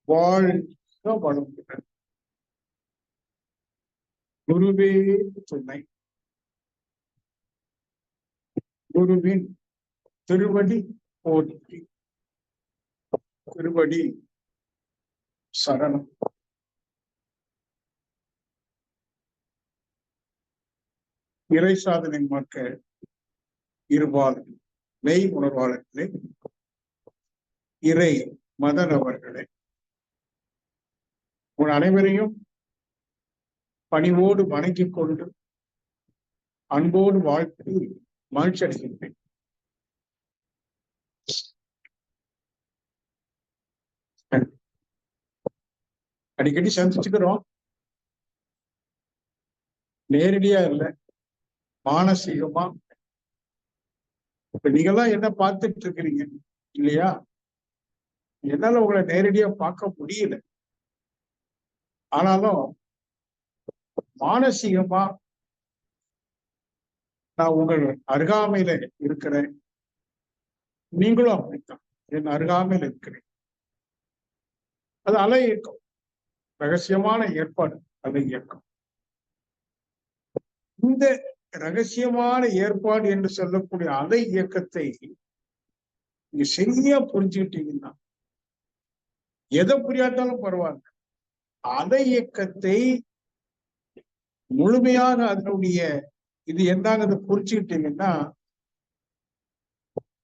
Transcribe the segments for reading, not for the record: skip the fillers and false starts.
வாழ்க வளமுடன். குருவே துணை. குருவின் திருவடி போற்றி. திருவடி சரணம். இறை சாதனை மாற்ற இருபால் மெய் உணர்வாளர்களே, இறை மதன் அவர்களே, உன் அனைவரையும் பணிவோடு வணங்கிக் கொண்டு அன்போடு வாழ்த்து மகிழ்ச்சி அடைகின்றேன். அடிக்கடி சந்திச்சுக்கிறோம், நேரடியா இல்லை, மானசீகமா. இப்ப நீங்கெல்லாம் என்ன பார்த்துட்டு இருக்கிறீங்க இல்லையா? என்னால உங்களை நேரடியா பார்க்க முடியல, ஆனாலும் மானசீகமா நான் உங்கள் அருகாமையில இருக்கிறேன். நீங்களும் அப்படித்தான் என் அருகாமையில் இருக்கிறேன். அது அலை இயக்கம், ரகசியமான ஏற்பாடு அலை இயக்கம். இந்த ரகசியமான ஏற்பாடு என்று சொல்லக்கூடிய அலை இயக்கத்தை நீங்க சரியா புரிஞ்சுக்கிட்டீங்கன்னா, எதை புரியாட்டாலும் பரவாயில்ல, அலை இயக்கத்தை முழுமையாக அதனுடைய இது என்னங்கிறத புரிஞ்சுக்கிட்டீங்கன்னா,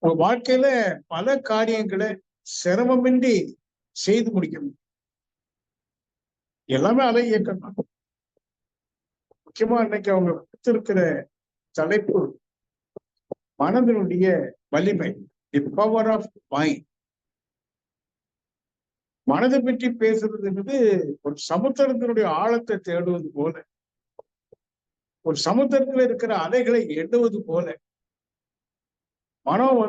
உங்க வாழ்க்கையில பல காரியங்களை சிரமமின்றி செய்து முடிக்கணும். எல்லாமே அலை இயக்கம் தான். முக்கியமா இன்னைக்கு அவங்க கொடுத்திருக்கிற தலைப்பு மனதினுடைய வலிமை, தி பவர் ஆஃப் மைண்ட். மனதை பற்றி பேசுறது ஒரு சமுத்திரத்தினுடைய ஆழத்தை தேடுவது போல, ஒரு சமுத்திரத்துல இருக்கிற அலைகளை எண்ணுவது போல, மனம்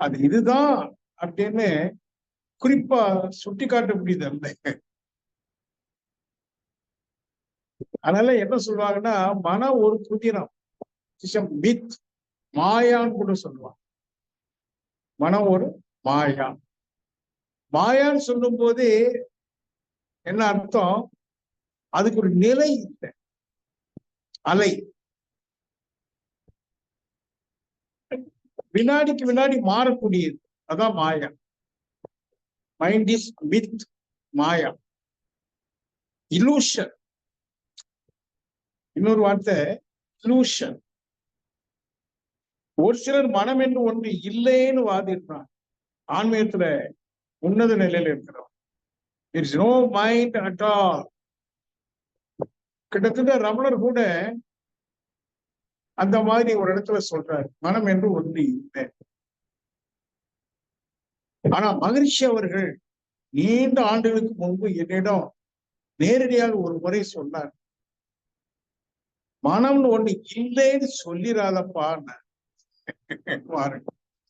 அது இதுதான் அப்படின்னு குறிப்பா சுட்டி காட்ட முடியுது அல்ல. அதனால என்ன சொல்லுவாங்கன்னா, மனம் ஒரு புதினம், மித், மாயான்னு கூட சொல்லுவாங்க. மனம் ஒரு மாயா. மாயான்னு சொல்லும் போது என்ன அர்த்தம்? அதுக்கு ஒரு நிலை இல்லை, அலை. வினாடிக்கு வினாடி மாறக்கூடியது, அதான் மாயா. மைண்ட் இஸ் மித், மாயா, இலூஷன். இன்னொரு வார்த்தை இலூஷன். ஒரு சிலர் மனம் என்று ஒன்று இல்லைன்னு வாதிடுறான். ஆன்மீகத்துல உன்னத நிலையில இருக்கிறோம். There is no mind at all. கிட்டத்தட்ட ரமணர் கூட அந்த மாதிரி ஒரு இடத்துல சொல்றாரு, மனம் என்று ஒன்று இல்லை. ஆனா மகரிஷி அவர்கள் நீண்ட ஆண்டுகளுக்கு முன்பு என்னிடம் நேரடியாக ஒரு முறை சொன்னார், மனம்னு ஒண்ணு இல்லைன்னு சொல்லிடாதப்பா.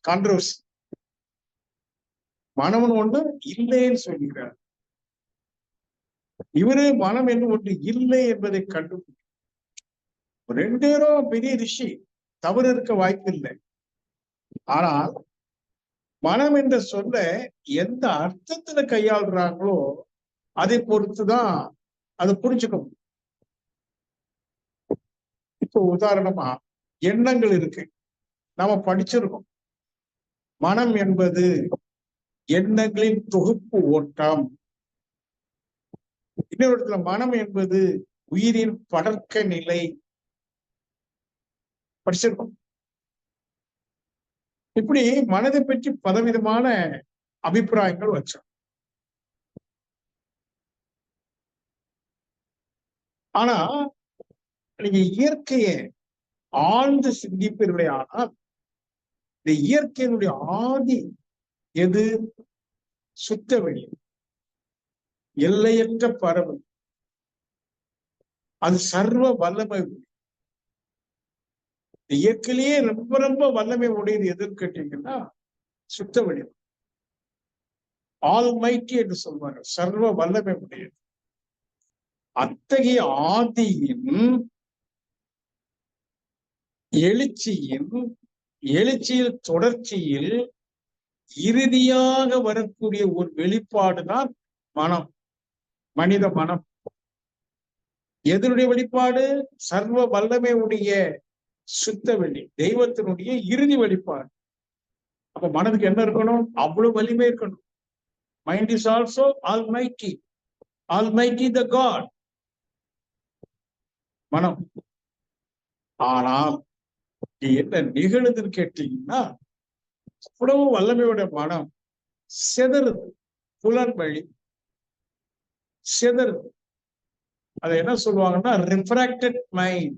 கான்ட்ரோவர்சி. மனம்னு ஒண்ணு இல்லைன்னு சொல்லுகிறார். இவரு மனம் என்று ஒன்று இல்லை என்பதை கண்டுபிடி. ரெண்டு பேரும் பெரிய ரிஷி, தவறு இருக்க வாய்ப்பு இல்லை. ஆனால் மனம் என்ற சொல்ல எந்த அர்த்தத்துல கையாளுறாங்களோ அதை பொறுத்துதான் அதை புரிஞ்சுக்கணும். இப்போ உதாரணமா எண்ணங்கள் இருக்கு, நாம படிச்சிருக்கோம். மனம் என்பது எண்ணங்களின் தொகுப்பு ஓட்டம். இன்னொரு இடத்துல மனம் என்பது உயிரின் படர்க்க நிலை, படிச்சிருக்கோம். இப்படி மனதை பற்றி பலவிதமான அபிப்பிராயங்கள் வச்சோம். ஆனா நீங்க இயற்கையை ஆழ்ந்து சிந்திப்பீர்களே, ஆனால் இந்த இயற்கையினுடைய ஆதி எது? சுத்த வெளி, எல்லையற்ற பறவை. அது சர்வ வல்லமை. இயற்கையிலேயே ரொம்ப ரொம்ப வல்லமை உடையது எதுன்னு கேட்டீங்கன்னா சுத்த வெளி. ஆல்மைட்டி என்று சொல்வாங்க, சர்வ வல்லமை உடையது. அத்தகைய ஆதியின் எழுச்சியில் தொடர்ச்சியில் இறுதியாக வரக்கூடிய ஒரு வெளிப்பாடுதான் மனம், மனித மனம். எதனுடைய வெளிப்பாடு? சர்வ வல்லமை உடைய சுத்த வெளி, தெய்வத்தினுடைய இறுதி வெளிப்பாடு. அப்ப மனதுக்கு என்ன இருக்கணும்? அவ்வளவு வலிமை இருக்கணும். Mind is also almighty, almighty the God, மனம். ஆனால் என்ன நிகழுதுன்னு கேட்டீங்கன்னா, அவ்வளவு வல்லமையோட மனம் செதறுது, புலன் வழி செதறுது. அதை என்ன சொல்லுவாங்கன்னா refracted mind.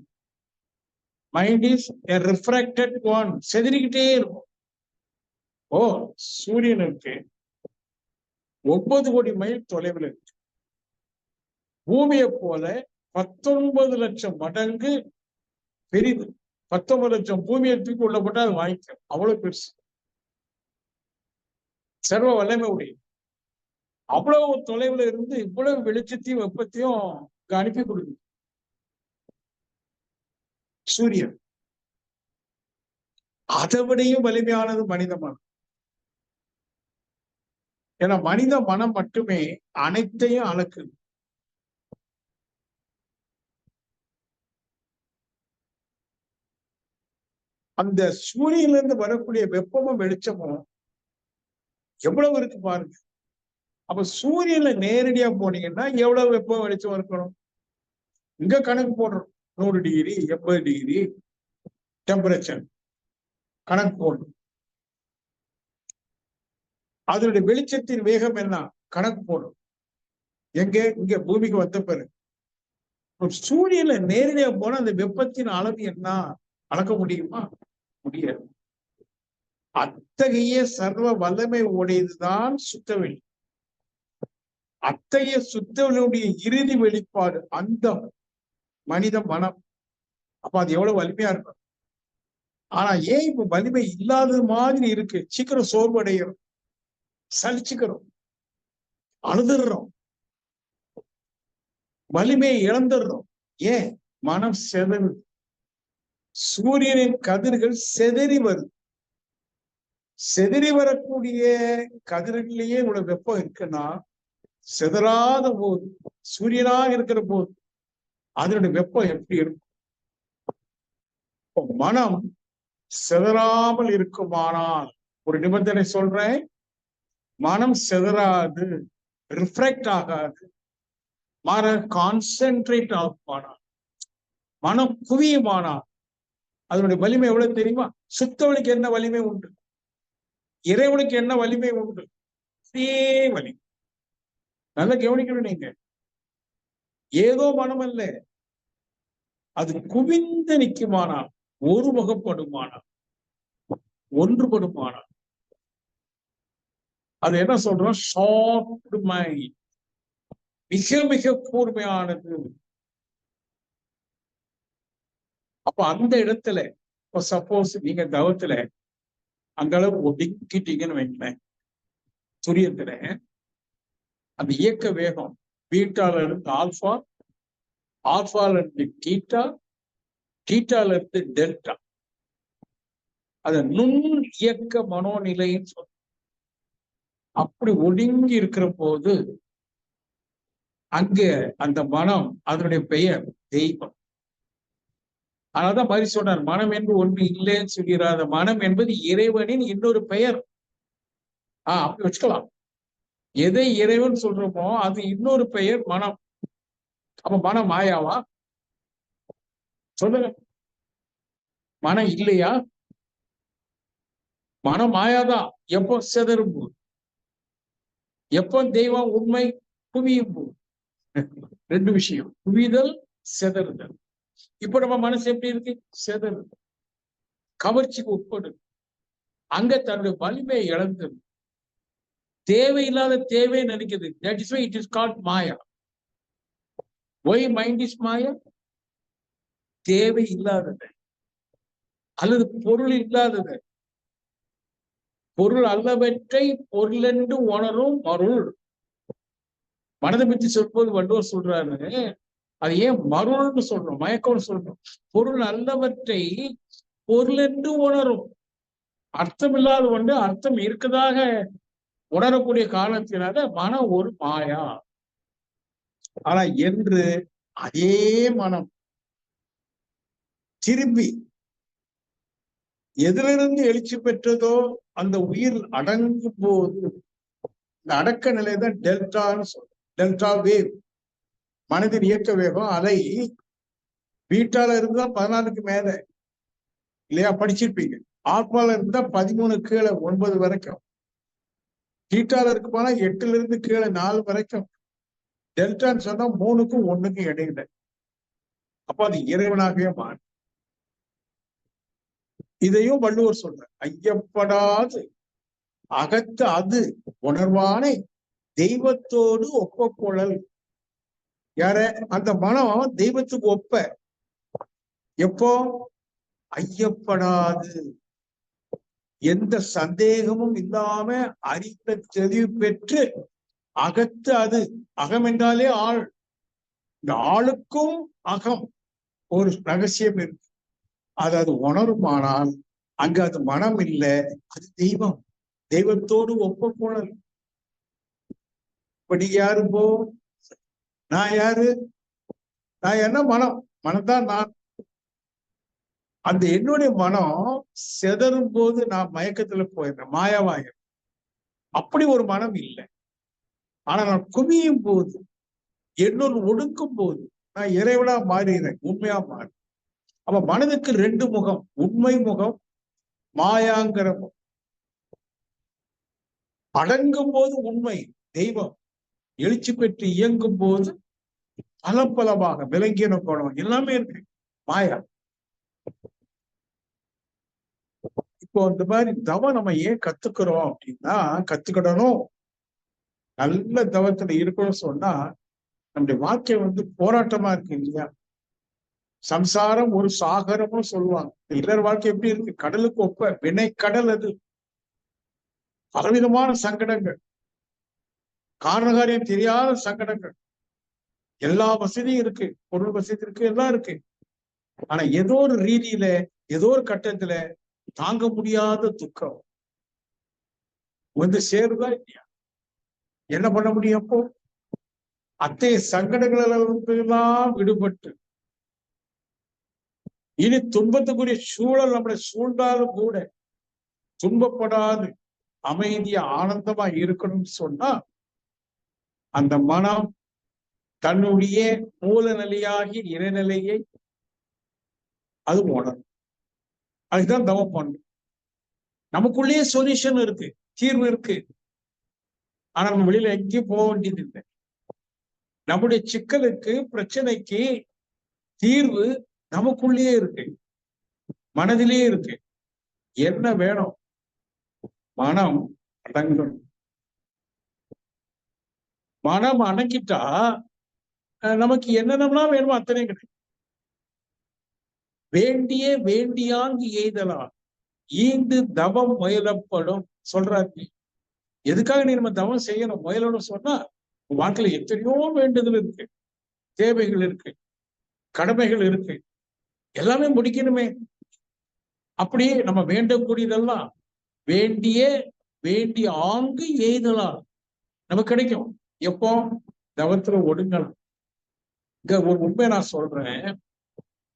Mind is a refracted one. செதறிக்கிட்டே இருக்கும். ஓ, சூரியனுக்கு 9 கோடி மைல் தொலைவில் இருக்கு. பூமியை போல 19 லட்சம் மடங்கு பெரிது. 19 லட்சம் பூமியை தூக்கி உள்ள போட்டா அது வாங்கிக்கும். அவ்வளவு பெருசு, சர்வ வல்லமை உடைய. அவ்வளவு தொலைவுல இருந்து இவ்வளவு வெளிச்சத்தையும் வெப்பத்தையும் அனுப்பி கொடுக்குது சூரியன். அதை விடையும் வலிமையானது மனித மனம். ஏன்னா மனித மனம் மட்டுமே அனைத்தையும் அளக்குது. அந்த சூரியன்ல இருந்து வரக்கூடிய வெப்பமும் வெளிச்சமும் எவ்வளவு இருக்கு பாருங்க. அப்ப சூரியன்ல நேரடியா போனீங்கன்னா எவ்வளவு வெப்பம் வெளிச்சம் இருக்கணும்? இங்க கணக்கு போடுறோம், 100 டிகிரி 80 டிகிரி டெம்பரேச்சர் கணக்கு போடணும். அதனுடைய வெளிச்சத்தின் வேகம் என்ன கணக்கு போடணும். எங்க? இங்க பூமிக்கு வந்த பிறகு. சூரியன்ல நேரடியா போனா அந்த வெப்பத்தின் அளவு என்ன அளக்க முடியுமா? முடியாது. அத்தகைய சர்வ வல்லமை உடையதுதான் சுத்தவெளி. அத்தகைய சுத்தவெளியுடைய இறுதி வெளிப்பாடு அந்த மனித மனம். அப்ப அது எவ்வளவு வலிமையா இருக்கும். ஆனா ஏன் இப்ப வலிமை இல்லாத மாதிரி இருக்கு? சீக்கிரம் சோர்வடைகிறோம், சலிச்சுக்கிறோம், அழுதுறோம், வலிமையை இழந்துடுறோம். ஏன்? மனம் செதறுது. சூரியனின் கதிர்கள் செதறி வருது. செதறி வரக்கூடிய கதிரிலேயே இவ்வளவு வெப்பம் இருக்குன்னா, செதறாத போது, சூரியனாக இருக்கிற போது அதனுடைய வெப்பம் எப்படி இருக்கும்? மனம் செதறாமல் இருக்குமானால், ஒரு நிபந்தனை சொல்றேன், மனம் செதறாது, ரிஃப்ராக்ட் ஆகாது, மாற கான்சென்ட்ரேட் ஆகுமானால், மனம் குவியுமானால் அதனுடைய வலிமை எவ்வளவு தெரியுமா? சுத்தவனுக்கு என்ன வலிமை உண்டு? இறைவனுக்கு என்ன வலிமை உண்டு? அதே வலிமை. நல்லா கவனிக்கணும் நீங்க. ஏதோ மனம் அல்ல, அது குவிந்து நிற்குமானால், ஒருமுகப்படுமானால், ஒன்றுபடுமானால், அது என்ன சொல்றோம்? ஷார்ட் மைண்ட், மிக மிக கூர்மையானது. அப்ப அந்த இடத்துல இப்ப சப்போஸ் நீங்க தவத்துல அந்த அளவு ஒடுக்கிட்டீங்கன்னு வைங்களேன், துரியத்துல அந்த இயக்க வேகம் பீட்டால இருந்து ஆல்பா, ஆல்பால இருந்து டீட்டா, டீட்டால இருந்து டெல்டா, அத நுண் இயக்க மனோநிலைன்னு சொல்ற. அப்படி ஒடுங்கி இருக்கிற போது அங்க அந்த மனம், அதனுடைய பெயர் தெய்வம். அதனால்தான் மாதிரி சொன்னார், மனம் என்று ஒன்று இல்லைன்னு சொல்கிறார். மனம் என்பது இறைவனின் இன்னொரு பெயர். அப்படி வச்சுக்கலாம். எதை இறைவன் சொல்றோமோ அது இன்னொரு பெயர் மனம். அப்ப மனம் மாயாவா? சொல்லுங்க. மனம் இல்லையா? மனம் மாயாதான். எப்போ செதறும் போது, எப்போ தெய்வம் உண்மை குவியும் போது. ரெண்டு விஷயம், குவிதல் செதறுதல். இப்ப நம்ம மனசு எப்படி இருக்கு? செதறுது, கவர்ச்சிக்கு உட்படுது, அங்க தன்னுடைய வலிமையை இழந்தது, தேவையில்லாத தேவையை நினைக்குது. That is why it is called Maya. Why mind is Maya? தேவை இல்லாதது அல்லது பொருள் இல்லாதது. பொருள் அல்லவற்றை பொருள் என்று உணரும் மருள். மனதை பற்றி சொல்வது வள்ளுவர் சொல்றாரு, அது ஏன் மருள்னு சொல்றோம், மயக்கம்னு சொல்றோம்? பொருள் அல்லவற்றை பொருள் என்று உணரும். அர்த்தம் இல்லாத ஒன்று அர்த்தம் இருக்கதாக உணரக்கூடிய காரணத்தினால மனம் ஒரு மாயா. ஆனா என்று அதே மனம் திரும்பி எதிலிருந்து எழுச்சி பெற்றதோ அந்த உயிர் அடங்கும் போது, இந்த அடக்க நிலைதான் டெல்டான்னு சொல்றோம். டெல்டா வேவ், மனதின் இயக்க வேகம். அலை பீட்டால இருந்தா 14க்கு மேல இல்லையா, படிச்சிருப்பீங்க. ஆல்பால இருந்தா 13 கீழே 9 வரைக்கும். தீட்டால இருக்கு போனா 8ல இருந்து கீழே 4 வரைக்கும். டெல்டான்னு சொன்னா 3க்கும் 1க்கும் இடையில. அப்ப அது இறைவனாகவே மாறும். இதையும் வள்ளுவர் சொல்ற, ஐயப்படாது அகத்து அது உணர்வானை தெய்வத்தோடு ஒப்பக்கொள்ளல். யார? அந்த மனம் தெய்வத்துக்கு ஒப்ப. எப்போ? ஐயப்படாது, எந்த சந்தேகமும் இல்லாம அறிந்த தெளிவு பெற்று அகத்து அது. அகம் என்றாலே ஆள். இந்த ஆளுக்கும் அகம் ஒரு ரகசியம் இருக்கு. அது உணருமானால் அங்கு அது மனம் இல்லை, அது தெய்வம். தெய்வத்தோடு ஒப்பக்கொள்ளல். இப்ப நீங்க யாரு? போ, நான் யாரு? நான் என்ன? மனம். மனம்தான் நான். அந்த என்னுடைய மனம் செதறும் போது நான் மயக்கத்துல போயிடுறேன், மாயாவாயிரம். அப்படி ஒரு மனம் இல்லை. ஆனா நான் குவியும் போது, என்னொரு ஒடுக்கும் போது நான் இறைவனா மாறிடுறேன், உண்மையா மாறி. அப்ப மனதுக்கு 2 முகம், உண்மை முகம், மாயாங்கிற முகம். அடங்கும் போது உண்மை தெய்வம், எழுச்சி பெற்று இயங்கும் போது பலமாக விலங்கின கோணம் எல்லாமே இருக்கு, மாயா. இப்போ இந்த மாதிரி தவம் நம்ம ஏன் கத்துக்கிறோம் அப்படின்னா, கத்துக்கிடணும், நல்ல தவத்துல இருக்கணும்னு சொன்னா, நம்முடைய வாழ்க்கை போராட்டமா இருக்கு இல்லையா? சம்சாரம் ஒரு சாகரம்னு சொல்லுவாங்க. இல்லற வாழ்க்கை எப்படி இருக்கு? கடலுக்கு ஒப்ப வினை கடல். அது பலவிதமான சங்கடங்கள், காரணகாரியம் தெரியாத சங்கடங்கள். எல்லா வசதியும் இருக்கு, பொருள் வசதி இருக்கு, எல்லாம் இருக்கு. ஆனா ஏதோ ஒரு ரீதியில, ஏதோ ஒரு கட்டத்துல தாங்க முடியாத துக்கம் சேருதா இல்லையா? என்ன பண்ண முடியும்? அப்போ அத்தகைய சங்கடங்களெல்லாம் விடுபட்டு இனி துன்பத்துக்குரிய சூழல் நம்மளை சூழ்ந்தாலும் கூட துன்பப்படாது அமைதியா ஆனந்தமா இருக்கணும்னு சொன்னா, அந்த மனம் தன்னுடைய மூல நிலையாகி இறைநிலையை அது உணரும். அதுதான் தவம் பண்ணும். நமக்குள்ளேயே சொல்யூஷன் இருக்கு, தீர்வு இருக்கு. ஆனா நம்ம வெளியில எங்கேயும் போக வேண்டியது இல்லை. நம்முடைய சிக்கலுக்கு, பிரச்சனைக்கு தீர்வு நமக்குள்ளேயே இருக்கு, மனதிலேயே இருக்கு. என்ன வேணும்? மனம் அடங்கணும். மனம் அடங்கிட்டா நமக்கு என்னென்னலாம் வேணுமோ அத்தனையும் கிடைக்கும். வேண்டிய வேண்டியாங்கு எய்தலாம் ஈண்டு தவம் முயலப்படும் சொல்றாரு. எதுக்காக நீ நம்ம தவம் செய்யணும், முயலணும் சொன்னா, வாழ்க்கையில எத்தனையோ வேண்டுதல் இருக்கு, தேவைகள் இருக்கு, கடமைகள் இருக்கு, எல்லாமே முடிக்கணுமே. அப்படி நம்ம வேண்டக்கூடியதெல்லாம் வேண்டிய வேண்டிய ஆங்கு எய்தலாம் நமக்கு கிடைக்கும். எப்போ? தவத்துல ஒடுங்கலாம். இங்க ஒரு உண்மை நான் சொல்றேன்.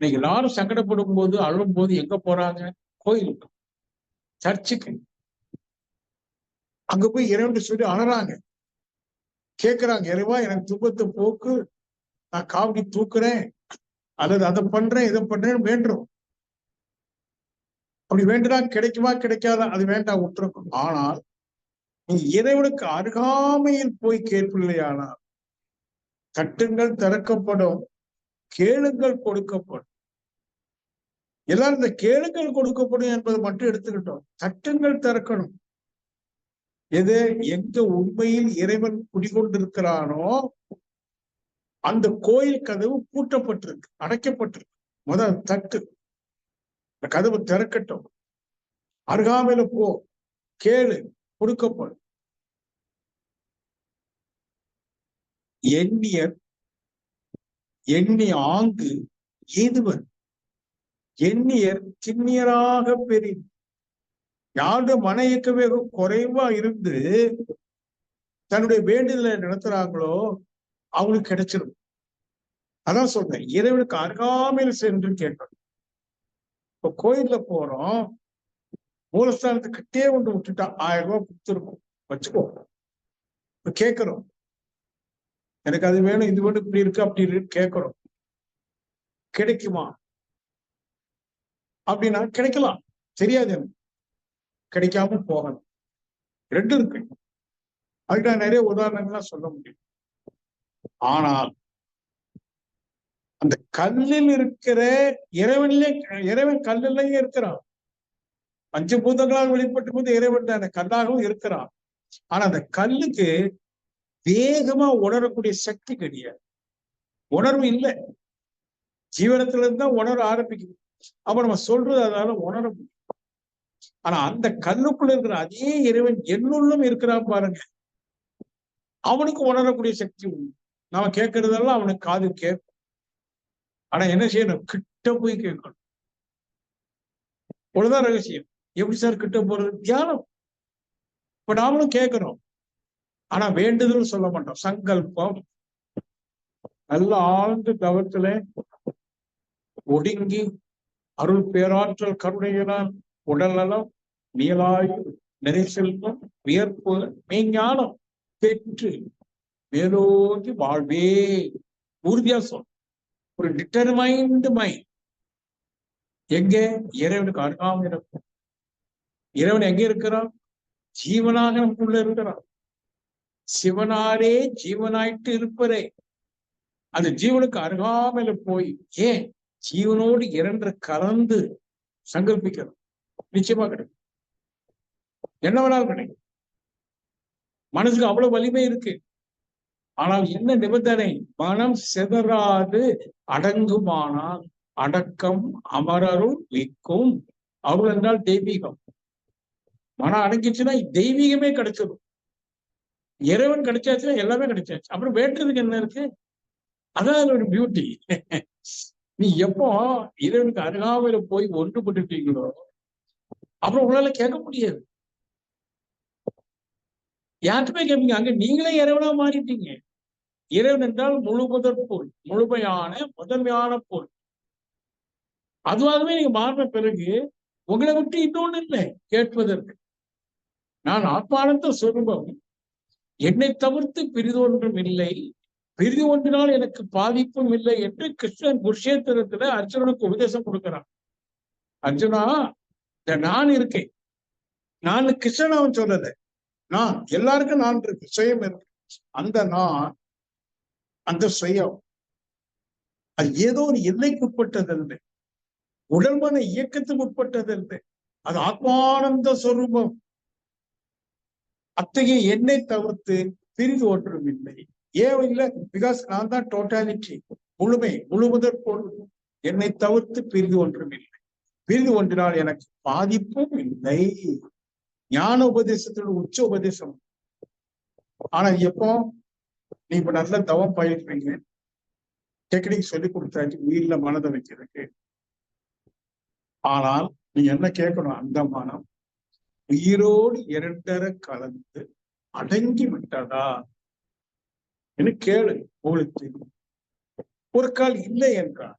இன்னைக்கு எல்லாரும் சங்கடப்படும் போது, அழும் போது எங்க போறாங்க? கோயிலுக்கு, சர்ச்சுக்கு. அங்க போய் இறைவன் சொல்லி அழறாங்க, கேட்கிறாங்க, இறைவா எனக்கு துன்பத்தை போக்கு, நான் காவடி தூக்குறேன், அல்லது அதை பண்றேன், இதை பண்றேன்னு வேண்டுறோம். அப்படி வேண்டுனா கிடைக்குமா கிடைக்காதா? அது வேண்டாம், விட்டுருக்கும். ஆனால் நீ இறைவனுக்கு அருகாமையில் போய் கேட்பில்லையானால், தட்டுங்கள் திறக்கப்படும், கேளுங்கள் கொடுக்கப்படும். எல்லாரும் இந்த கேளுங்கள் கொடுக்கப்படும் என்பது மட்டும் எடுத்துக்கிட்டோம். தட்டுங்கள் திறக்கணும். எது? எங்க உண்மையில் இறைவன் குடிகொண்டிருக்கிறானோ அந்த கோயில் கதவு பூட்டப்பட்டிருக்கு, அடைக்கப்பட்டிருக்கு. முதல் தட்டு, இந்த கதவு திறக்கட்டும், அருகாமையில போ, கேளு, கொடுக்கப்படும். எண்ணியர் எண்ணி ஆங்கு எய்துவர். எண்ணியர் திண்ணியராக பெரிய யாருடைய மன இயக்க வேகம் குறைவா இருந்து தன்னுடைய வேண்டுதலை நடத்துறாங்களோ அவங்களுக்கு கிடைச்சிடும். அதான் சொல்றேன், இறைவனுக்கு அருகாமையில் சென்று கேட்கணும். இப்ப கோயில்ல போறோம், மூலஸ்தானத்துக்கிட்டே ஒன்று விட்டுட்டா 1000 ரூபாய் கொடுத்துருக்கோம் வச்சுக்கோ. இப்ப கேட்கிறோம், எனக்கு அது வேணும், இது வேணும், இப்படி இருக்கு அப்படி இருக்கு கேட்கிறோம். கிடைக்குமா அப்படின்னா கிடைக்கலாம், தெரியாது எனக்கு, கிடைக்காம போகணும். ரெண்டு இருக்கு. அதுக்கு நான் நிறைய உதாரணங்கள்லாம் சொல்ல முடியும். ஆனால் அந்த கல்லில் இருக்கிற இறைவன் கல்லிலேயே இருக்கிறான். பஞ்சபூதங்களால் வெளிப்பட்ட போது இறைவன் தானே கல்லாகவும் இருக்கிறான். ஆனா அந்த கல்லுக்கு வேகமா உணரக்கூடிய சக்தி கிடையாது, உணர்வு இல்லை. ஜீவனத்துல இருந்து தான் உணர ஆரம்பிக்குது. அப்ப நம்ம சொல்றது அதனால உணர முடியும். ஆனா அந்த கல்லுக்குள்ள இருக்கிற அதே இறைவன் என்னுள்ளும் இருக்கிறான் பாருங்க, அவனுக்கு உணரக்கூடிய சக்தி உண்டு. நாம கேட்கறதெல்லாம் அவனுக்கு காது கேட்கும். ஆனா என்ன செய்யணும், கிட்ட போய் கேட்கணும். அவ்வளவுதான் ரகசியம். எப்படி சார் கிட்ட போறது? தியானம். இப்ப நாமளும் கேட்கிறோம், ஆனா வேண்டுதல் சொல்ல மாட்டோம், சங்கல்பம். நல்ல ஆழ்ந்த தவத்துல ஒடுங்கி அருள் பேராற்றல் கருணையினால் உடல் நலம், நீலாயு, நிறை செல்வம், வியர்ப்பு, மெய்ஞானம் பெற்று மேலோங்கி வாழ்வே உறுதியா சொல். ஒரு டிட்டர்மைண்ட் மைண்ட். எங்கே? இறைவனுக்கு அருகாமல் இருக்கும். இறைவன் எங்க இருக்கிறான்? ஜீவனாக நமக்குள்ள இருக்கிறான். சிவனாரே ஜீவனாயிட்டு இருப்பரே. அந்த ஜீவனுக்கு அருகாமையில போய் ஏன் ஜீவனோடு இரண்டு கலந்து சங்கல்பிக்கணும். நிச்சயமா கிடைக்கும், என்ன வேணாலும் கிடைக்கும். மனசுக்கு அவ்வளவு வலிமை இருக்கு. ஆனால் என்ன நிபந்தனை? மனம் சிதறாது அடங்குமானால் அடக்கம் அமரரும் விற்கும். அருள் என்றால் தெய்வீகம். மனம் அடங்கிச்சுன்னா தெய்வீகமே கிடைச்சிடும். இறைவன் கிடைச்சாச்சுன்னா எல்லாமே கிடைச்சாச்சு. அப்புறம் வேண்டுறதுக்கு என்ன இருக்கு? அதான் ஒரு பியூட்டி. நீ எப்போ இறைவனுக்கு அருகாமையில போய் ஒன்றுபட்டுட்டீங்களோ அப்புறம் உங்களால கேட்க முடியாது. யாருக்குமே கேட்பீங்க, அங்க நீங்களே இறைவனா மாறிட்டீங்க. இறைவன் என்றால் முழு முதற் பொருள், முழுமையான முதன்மையான பொருள். அதுவாகவே நீங்க மாறின பிறகு உங்களை விட்டு இன்னொன்னு இல்லை கேட்பதற்கு. நான் ஆத்மானந்த சொரூபம், என்னை தவிர்த்து பிரிதொன்றும் இல்லை, பிரிது ஒன்றினால் எனக்கு பாதிப்பும் இல்லை என்று கிருஷ்ணன் குருஷேத்திரத்துல அர்ஜுனனுக்கு உபதேசம் கொடுக்கிறான். அர்ஜுனா, நான் இருக்கேன். நான் கிருஷ்ணன் அவன் சொல்லல, நான் எல்லாருக்கும் நான் இருக்கு, சுயம் இருக்கு. அந்த நான், அந்த சுயம் அது ஏதோ ஒரு எல்லைக்கு உட்பட்டது அல்ல, உடல்மன இயக்கத்துக்கு உட்பட்டது அல்ல. அது ஆத்மானந்த சொரூபம். அத்தகைய என்னை தவிர்த்து பிரிது ஒன்றும் இல்லை. ஏன் இல்லை? பிகாஸ் நான் தான் டோட்டாலிட்டி, முழுமை, முழுமுதற் பொருள். என்னை தவிர்த்து பிரிது ஒன்றும் இல்லை. பிரிது ஒன்றினால் எனக்கு பாதிப்பும் இல்லை. ஞான உபதேசத்தோட உச்ச உபதேசம். ஆனா எப்போ நீ இப்ப நல்ல தவம் பயிர்றீங்க, டெக்னிக் சொல்லி கொடுத்தாச்சு உயிரில மனதை வைக்கிறதுக்கு. ஆனால் நீ என்ன கேட்கணும்? அந்த மனம் உயிரோடு இரண்டரை கலந்து அடங்கி விட்டதா என்று கேளு. உங்களுக்கு ஒரு கால் இல்லை என்றார்,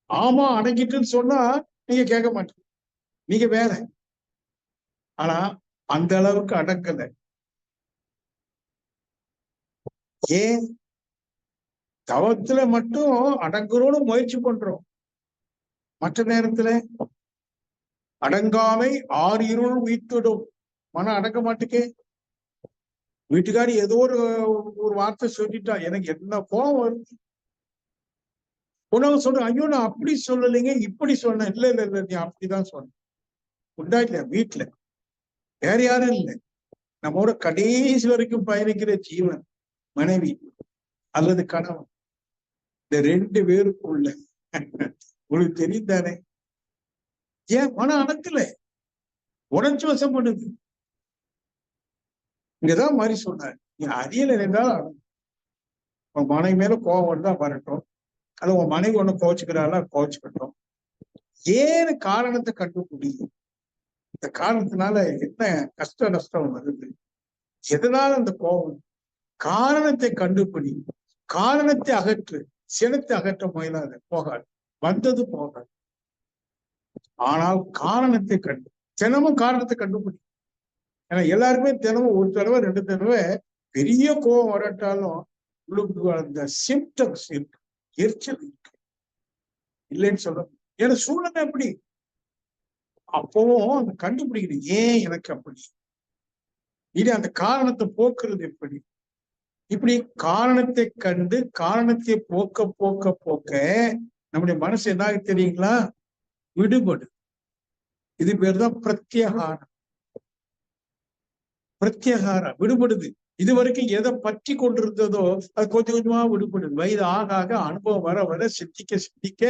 ஆமா அடங்கிட்டுன்னு சொன்னா நீங்க கேட்க மாட்டீங்க, நீங்க வேற. ஆனா அந்த அளவுக்கு அடங்கல. ஏன்? தவத்துல மட்டும் அடங்குறோம்னு முயற்சி பண்றோம், மற்ற நேரத்துல அடங்காமை 6 இருள் உயிர்த்திடும். மனம் அடங்க மாட்டுக்கே. வீட்டுக்காரி ஏதோ ஒரு வார்த்தை சொல்லிட்டா, எனக்கு என்ன கோபம் வருது. உணவு சொல்ற, ஐயோ நான் அப்படி சொல்லலைங்க, இப்படி சொன்னேன். இல்ல இல்ல இல்ல, நீ அப்படிதான் சொன்ன. உண்டா இல்லையா? வீட்டுல வேற யாரும் இல்லை, நம்மோட கடைசி வரைக்கும் பயணிக்கிற ஜீவன் மனைவி அல்லது கணவன். இந்த 2 பேருக்குள்ள உங்களுக்கு தெரியும் தானே? ஏன் மனம் அடக்கல? உணர்ச்சி வசம் பண்ணுது. இங்கதான் மாதிரி சொன்னார், நீ அறியல என்றால் உன் மனைவி மேல கோபம் வருதா வரட்டும், அது உன் மனைவி ஒண்ணு கோச்சுக்கிறாளா கோச்சுக்கட்டும். ஏன்னு காரணத்தை கண்டுபிடி. இந்த காரணத்தினால என்ன கஷ்ட நஷ்டம் வருது, எதனால அந்த கோபம்? காரணத்தை கண்டுபிடி, காரணத்தை அகற்று. சினத்தை அகற்ற முயலாது, போகாது, வந்தது போகாது. ஆனால் காரணத்தை தினமும் காரணத்தை கண்டுபிடி. ஏன்னா எல்லாருமே தினமும் ஒரு தடவை 2 தடவை பெரிய கோபம் வரட்டாலும் உங்களுக்கு அந்த சிம்டம்ஸ் இருக்கு, எரிச்சல் இருக்கு, இல்லைன்னு சொல்ல. ஏன்னா சூழ்நிலை எப்படி, அப்பவும் அந்த கண்டுபிடிக்கணும், ஏன் எனக்கு அப்படி, இது அந்த காரணத்தை போக்குறது எப்படி. இப்படி காரணத்தை கண்டு காரணத்தை போக்க போக்க போக்க நம்முடைய மனசு என்ன தெரியுங்களா, விடுபடு. இது பேர் தான் பிரத்யகாரம். பிரத்யகாரம் விடுபடுது. இது வரைக்கும் எதை பற்றி கொண்டிருந்ததோ அது கொஞ்சம் கொஞ்சமா விடுபடுது. வயது ஆக ஆக அனுபவம் வர வர சிந்திக்க சிந்திக்க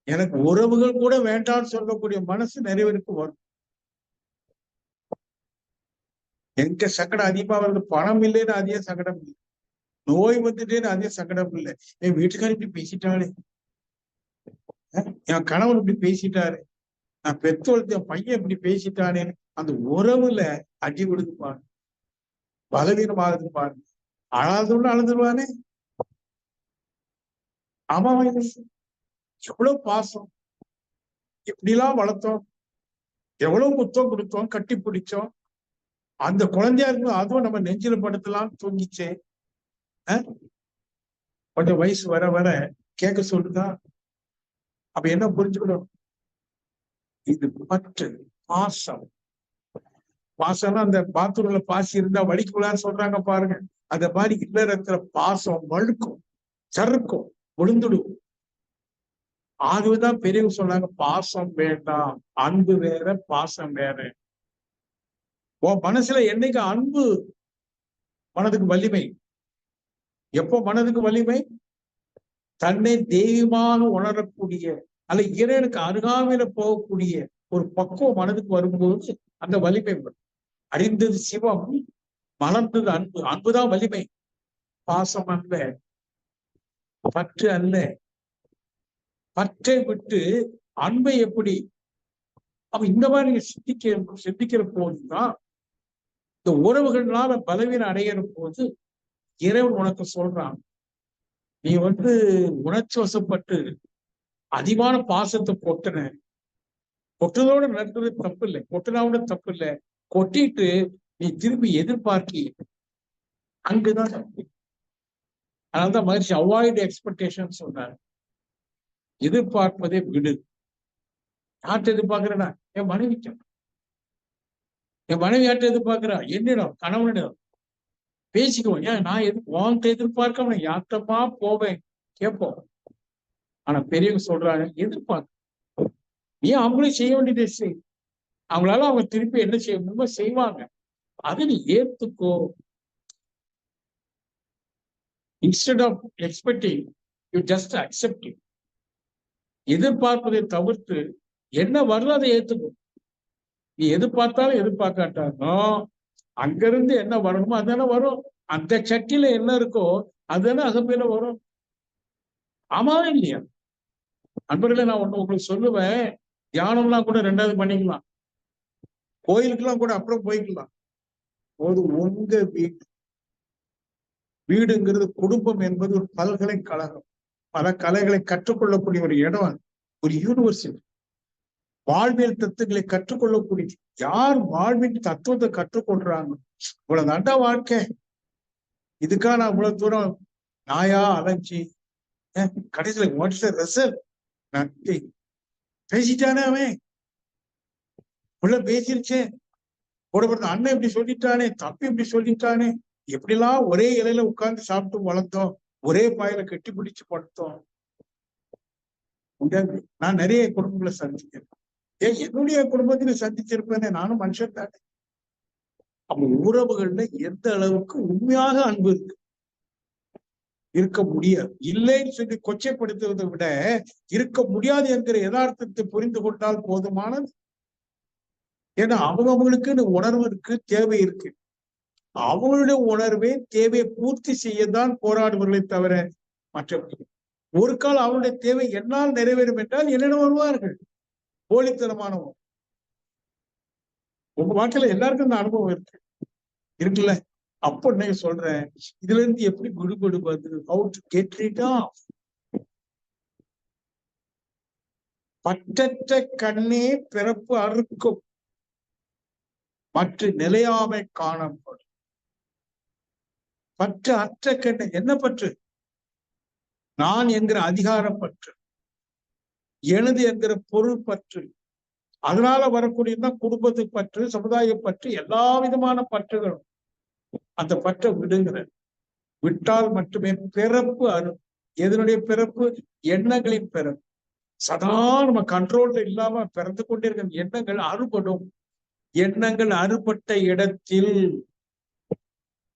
எனக்கு உறவுகள் கூட வேண்டாம்னு சொல்லக்கூடிய மனசு நிறைவேறுக்கு வரும். எங்க சங்கடம் அதிகமா வருது, பணம் இல்லைன்னு அதே சங்கடம் இல்லை, நோய் வந்துட்டேன்னு அதே சங்கடம் இல்லை, என் வீட்டுக்காரர் இப்படி பேசிட்டாரு, என் கணவன் இப்படி பேசிட்டாரு, நான் பெத்தோளுக்கு என் பையன் இப்படி பேசிட்டானே, அந்த உறவுல அடி விடுது பாருங்க, பலவீனமாகுது பாருங்க. அழாதவன்னு அழுதுருவானே, ஆமா எவ்வளவு பாசம், எப்படிலாம் வளர்த்தோம், எவ்வளவு முத்தம் கொடுத்தோம், கட்டி பிடிச்சோம், அந்த குழந்தையா இருக்கும் அதுவும் நம்ம நெஞ்சில படுத்தலாம் தூங்கிச்சே. கொஞ்சம் வயசு வர வர கேட்க சொல்லுதா? அப்ப என்ன புரிஞ்சுக்கணும், இது பற்று, பாசம். பாசம்னா அந்த பாத்ரூம்ல பாசி இருந்தா வலிக்குள்ளான்னு சொல்றாங்க பாருங்க, அந்த மாதிரி இல்லறத்துல பாசம் வழுக்கும், சறுக்கும், விழுந்துடும். ஆகவேதான் பெரியவங்க சொன்னாங்க, பாசம் வேண்டாம், அன்பு வேற பாசம் வேற. உன் மனசுல என்னைக்கு அன்பு மனதுக்கு வலிமை. எப்போ மனதுக்கு வலிமை? தன்னை தெய்வமாக உணரக்கூடிய அல்ல இறைவனுக்கு அருகாமையில போகக்கூடிய ஒரு பக்குவம் மனதுக்கு வரும்போது அந்த வலிமை வரும். அறிந்தது சிவம், மலர்ந்தது அன்பு. அன்புதான் வலிமை, பாசம் அல்ல, பற்று அல்ல. பற்றை விட்டு அன்பை எப்படி? அப்ப இந்த மாதிரி சிந்திக்கிற போதுதான் இந்த உறவுகள்னால பலவீனம் அடைகிற போது இறைவன் உனக்கு சொல்றான், நீ உணர்ச்சி வசப்பட்டு அதிகமான பாசத்தை கொட்டுறதோட நடத்துறது தப்பு இல்லை, கொட்டுனாவோட தப்பு இல்லை, கொட்டிட்டு நீ திரும்பி எதிர்பார்க்கி, அங்குதான் தப்பு. அதனால்தான் மகிழ்ச்சி அவாய்ட் எக்ஸ்பெக்டேஷன் சொன்னார். எதிர்பார்ப்பதே விடு. யார்கிட்ட எதிர்பார்க்கிறேன்னா என் மனைவிக்கு, என் மனைவி யார்கிட்ட எதிர்பார்க்கிறா, என்னிடம், கணவனிடம் பேசிக்குவோம். ஏன் நான் உன்கிட்ட எதிர்பார்க்க யார்கிட்டமா போவேன் கேட்போம். ஆனா பெரியவங்க சொல்றாங்க, எதிர்பார்க்க நீ அவங்களே செய்ய வேண்டியதை செய், அவங்களால அவங்க திருப்பி என்ன செய்ய செய்வாங்க, அதை நீ ஏத்துக்கோ. Instead of expecting you just accept it. எதிர்பார்ப்பதை தவிர்த்து என்ன வரல அதை ஏத்துக்கும். நீ எதிர்பார்த்தாலும் எதிர்பார்க்காட்டாலும் அங்கிருந்து என்ன வரணுமோ அதானே வரும். அந்த சட்டியில என்ன இருக்கோ அதுதானே அகப்பையில வரும். ஆமாவே இல்லையா? அன்பர்களே, நான் ஒண்ணு உங்களுக்கு சொல்லுவேன், தியானம்லாம் கூட 2வது பண்ணிக்கலாம், கோயிலுக்கெல்லாம் கூட அப்புறம் போய்க்கலாம். உங்க வீடுங்கிறது, குடும்பம் என்பது ஒரு பல்கலைக்கழகம், பல கலைகளை கற்றுக்கொள்ளக்கூடிய ஒரு இடம், ஒரு யூனிவர்சிட்டி. வாழ்வியல் தத்துவங்களை கற்றுக்கொள்ளக்கூடிய யார் வாழ்வின் தத்துவத்தை கற்றுக்கொள்றாங்க, இவ்வளவு தாண்டா வாழ்க்கை, இதுக்காக நான் இவ்வளவு தூரம் நாயா அலைஞ்சி கடைசியில வாட்ஸ் தி ரிசல்ட்? நத்திங். பேசிட்டானே அவன், உள்ள பேசிருச்சே, கூட பிறந்த அண்ணன் இப்படி சொல்லிட்டானே, தப்பி இப்படி சொல்லிட்டானே, எப்படிலாம் ஒரே இலையில உட்கார்ந்து சாப்பிட்டு வளர்த்தோம், ஒரே பாயில கட்டி பிடிச்சு படுத்தோம். நான் நிறைய குடும்பங்களை சந்திக்கிறேன், என்னுடைய குடும்பத்தில சந்திச்சிருப்பேனே, நானும் மனுஷன் தானே. அப்ப உறவுகள்ல எந்த அளவுக்கு உண்மையாக அன்பு இருக்க முடியாது. இல்லைன்னு சொல்லி கொச்சைப்படுத்துவதை விட இருக்க முடியாது என்கிற யதார்த்தத்தை புரிந்து கொண்டால் போதுமானது. ஏன்னா அவங்களுக்குன்னு உணர்வு இருக்கு, தேவை இருக்கு. அவங்களுடைய உணர்வே தேவையை பூர்த்தி செய்யத்தான் போராடுவர்களை தவிர மற்றவர்கள் ஒரு கால் அவருடைய தேவை என்னால் நிறைவேறும் என்றால் என்னிடம் வருவார்கள். போலித்தனமானவன். உங்க வாழ்க்கையில எல்லாருக்கும் இந்த அனுபவம் இருக்குல்ல. அப்போ நீங்க சொல்றேன், இதுல இருந்து எப்படி விடுபடுவது? How to get rid of? பற்றற்ற கண்ணே பிறப்பு அறுக்கும், மற்ற நிலையாமை காணப்படும். பற்று அற்ற கண்ணு என்ன பற்று? நான் என்கிற அதிகார பற்று, எனது என்கிற பொருள் பற்று, அதனால வரக்கூடியதான் குடும்பத்து பற்று, சமுதாய பற்று, எல்லா விதமான பற்றுகளும். அந்த பற்றை விடுங்கிற, விட்டால் மட்டுமே பிறப்பு எதனுடைய பிறப்பு? எண்ணங்களின் பிறப்பு. சதா நம்ம கண்ட்ரோல்ல இல்லாம பிறந்து கொண்டிருக்கிற எண்ணங்கள் அறுபடும். எண்ணங்கள் அறுபட்ட இடத்தில்,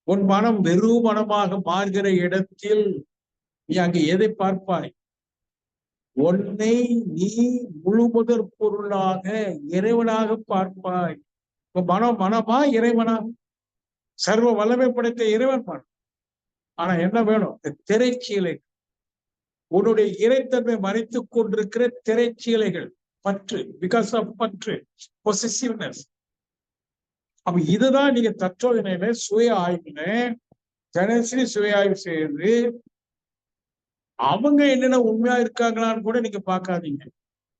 உன் மனம் வெறும் மனமாக மாறுகிற இடத்தில் நீ அங்கு எதை பார்ப்பாய்? உன்னை நீ முழுமுதற் பொருளாக இறைவனாக பார்ப்பாய். மனமா இறைவனா? சர்வ வல்லமை படைத்த இறைவன் மனம். ஆனா என்ன வேணும்? திரைச்சீலை, உன்னுடைய இறைத்தன்மை மறைத்துக் கொண்டிருக்கிற திரைச்சீலைகள், பற்று, பிகாஸ் ஆஃப் பற்று, பொசசிவ்னஸ். அப்ப இதுதான் நீங்க தற்சோதனையில, சுய ஆய்வுல தினசரி சுய ஆய்வு செய்து அவங்க என்னென்ன உண்மையா இருக்காங்களான்னு கூட நீங்க பார்க்காதீங்க.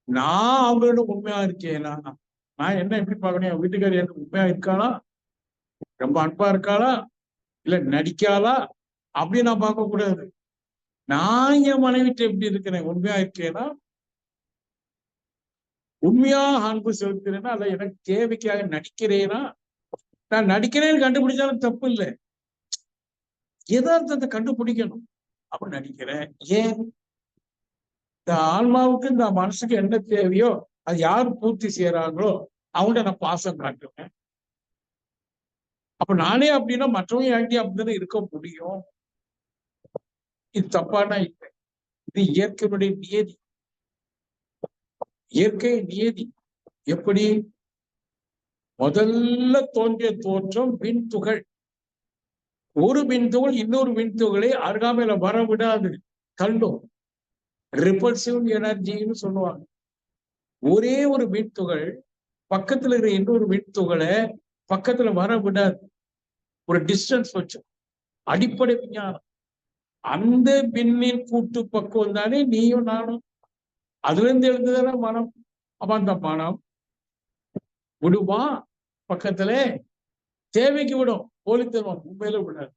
நான் அவங்களோட உண்மையா இருக்கேனா? நான் என்ன எப்படி பார்க்கணும்? என் வீட்டுக்காரி எனக்கு உண்மையா இருக்காளா, ரொம்ப அன்பா இருக்காளா, இல்ல நடிக்காளா அப்படின்னு நான் பார்க்க கூடாது. நான் என் மனைவிட்ட எப்படி இருக்கிறேன்? உண்மையா இருக்கேனா? உண்மையா அன்பு செலுத்துறேன்னா, அல்ல எனக்கு தேவைக்காக நடிக்கிறேனா? நான் நடிக்கிறேன்னு கண்டுபிடிச்சாலும் தப்பு இல்லை, யதார்த்தத்தை கண்டுபிடிக்கணும். அப்ப நடிக்கிறேன். ஏன்? இந்த ஆன்மாவுக்கு இந்த மனசுக்கு என்ன தேவையோ அது யாரு பூர்த்தி செய்யறாங்களோ அவங்கள்ட்ட நான் பாசம் காட்டுவேன். அப்ப நானே அப்படின்னா மற்றவங்க என்கிட்ட அப்படித்தானே இருக்க முடியும். இது தப்பானா இல்லை, இது இயற்கையினுடைய நியதி. இயற்கை நியதி. எப்படி? முதல்ல தோன்றிய தோற்றம் விண்துகள். ஒரு விண்துகள் இன்னொரு விண்துகளை அருகாமையில வர விடாது, தள்ளும். ரிபல்சிவ் எனர்ஜின்னு சொல்லுவாங்க. ஒரே ஒரு விண்துகள் பக்கத்துல இருக்கிற இன்னொரு விண்துகளை பக்கத்துல வர விடாது, ஒரு டிஸ்டன்ஸ் வச்சு. அடிப்படை விஞ்ஞானம். அந்த விண்ணின் கூட்டு பக்குவம் தானே நீயும் நானும். அதுல இருந்து எழுந்துதானே மனம். அப்ப அந்த மனம் விடுமா? பக்கத்துல தேவைக்கு விடும், போலித்தருவம் உண்மையில விடாது.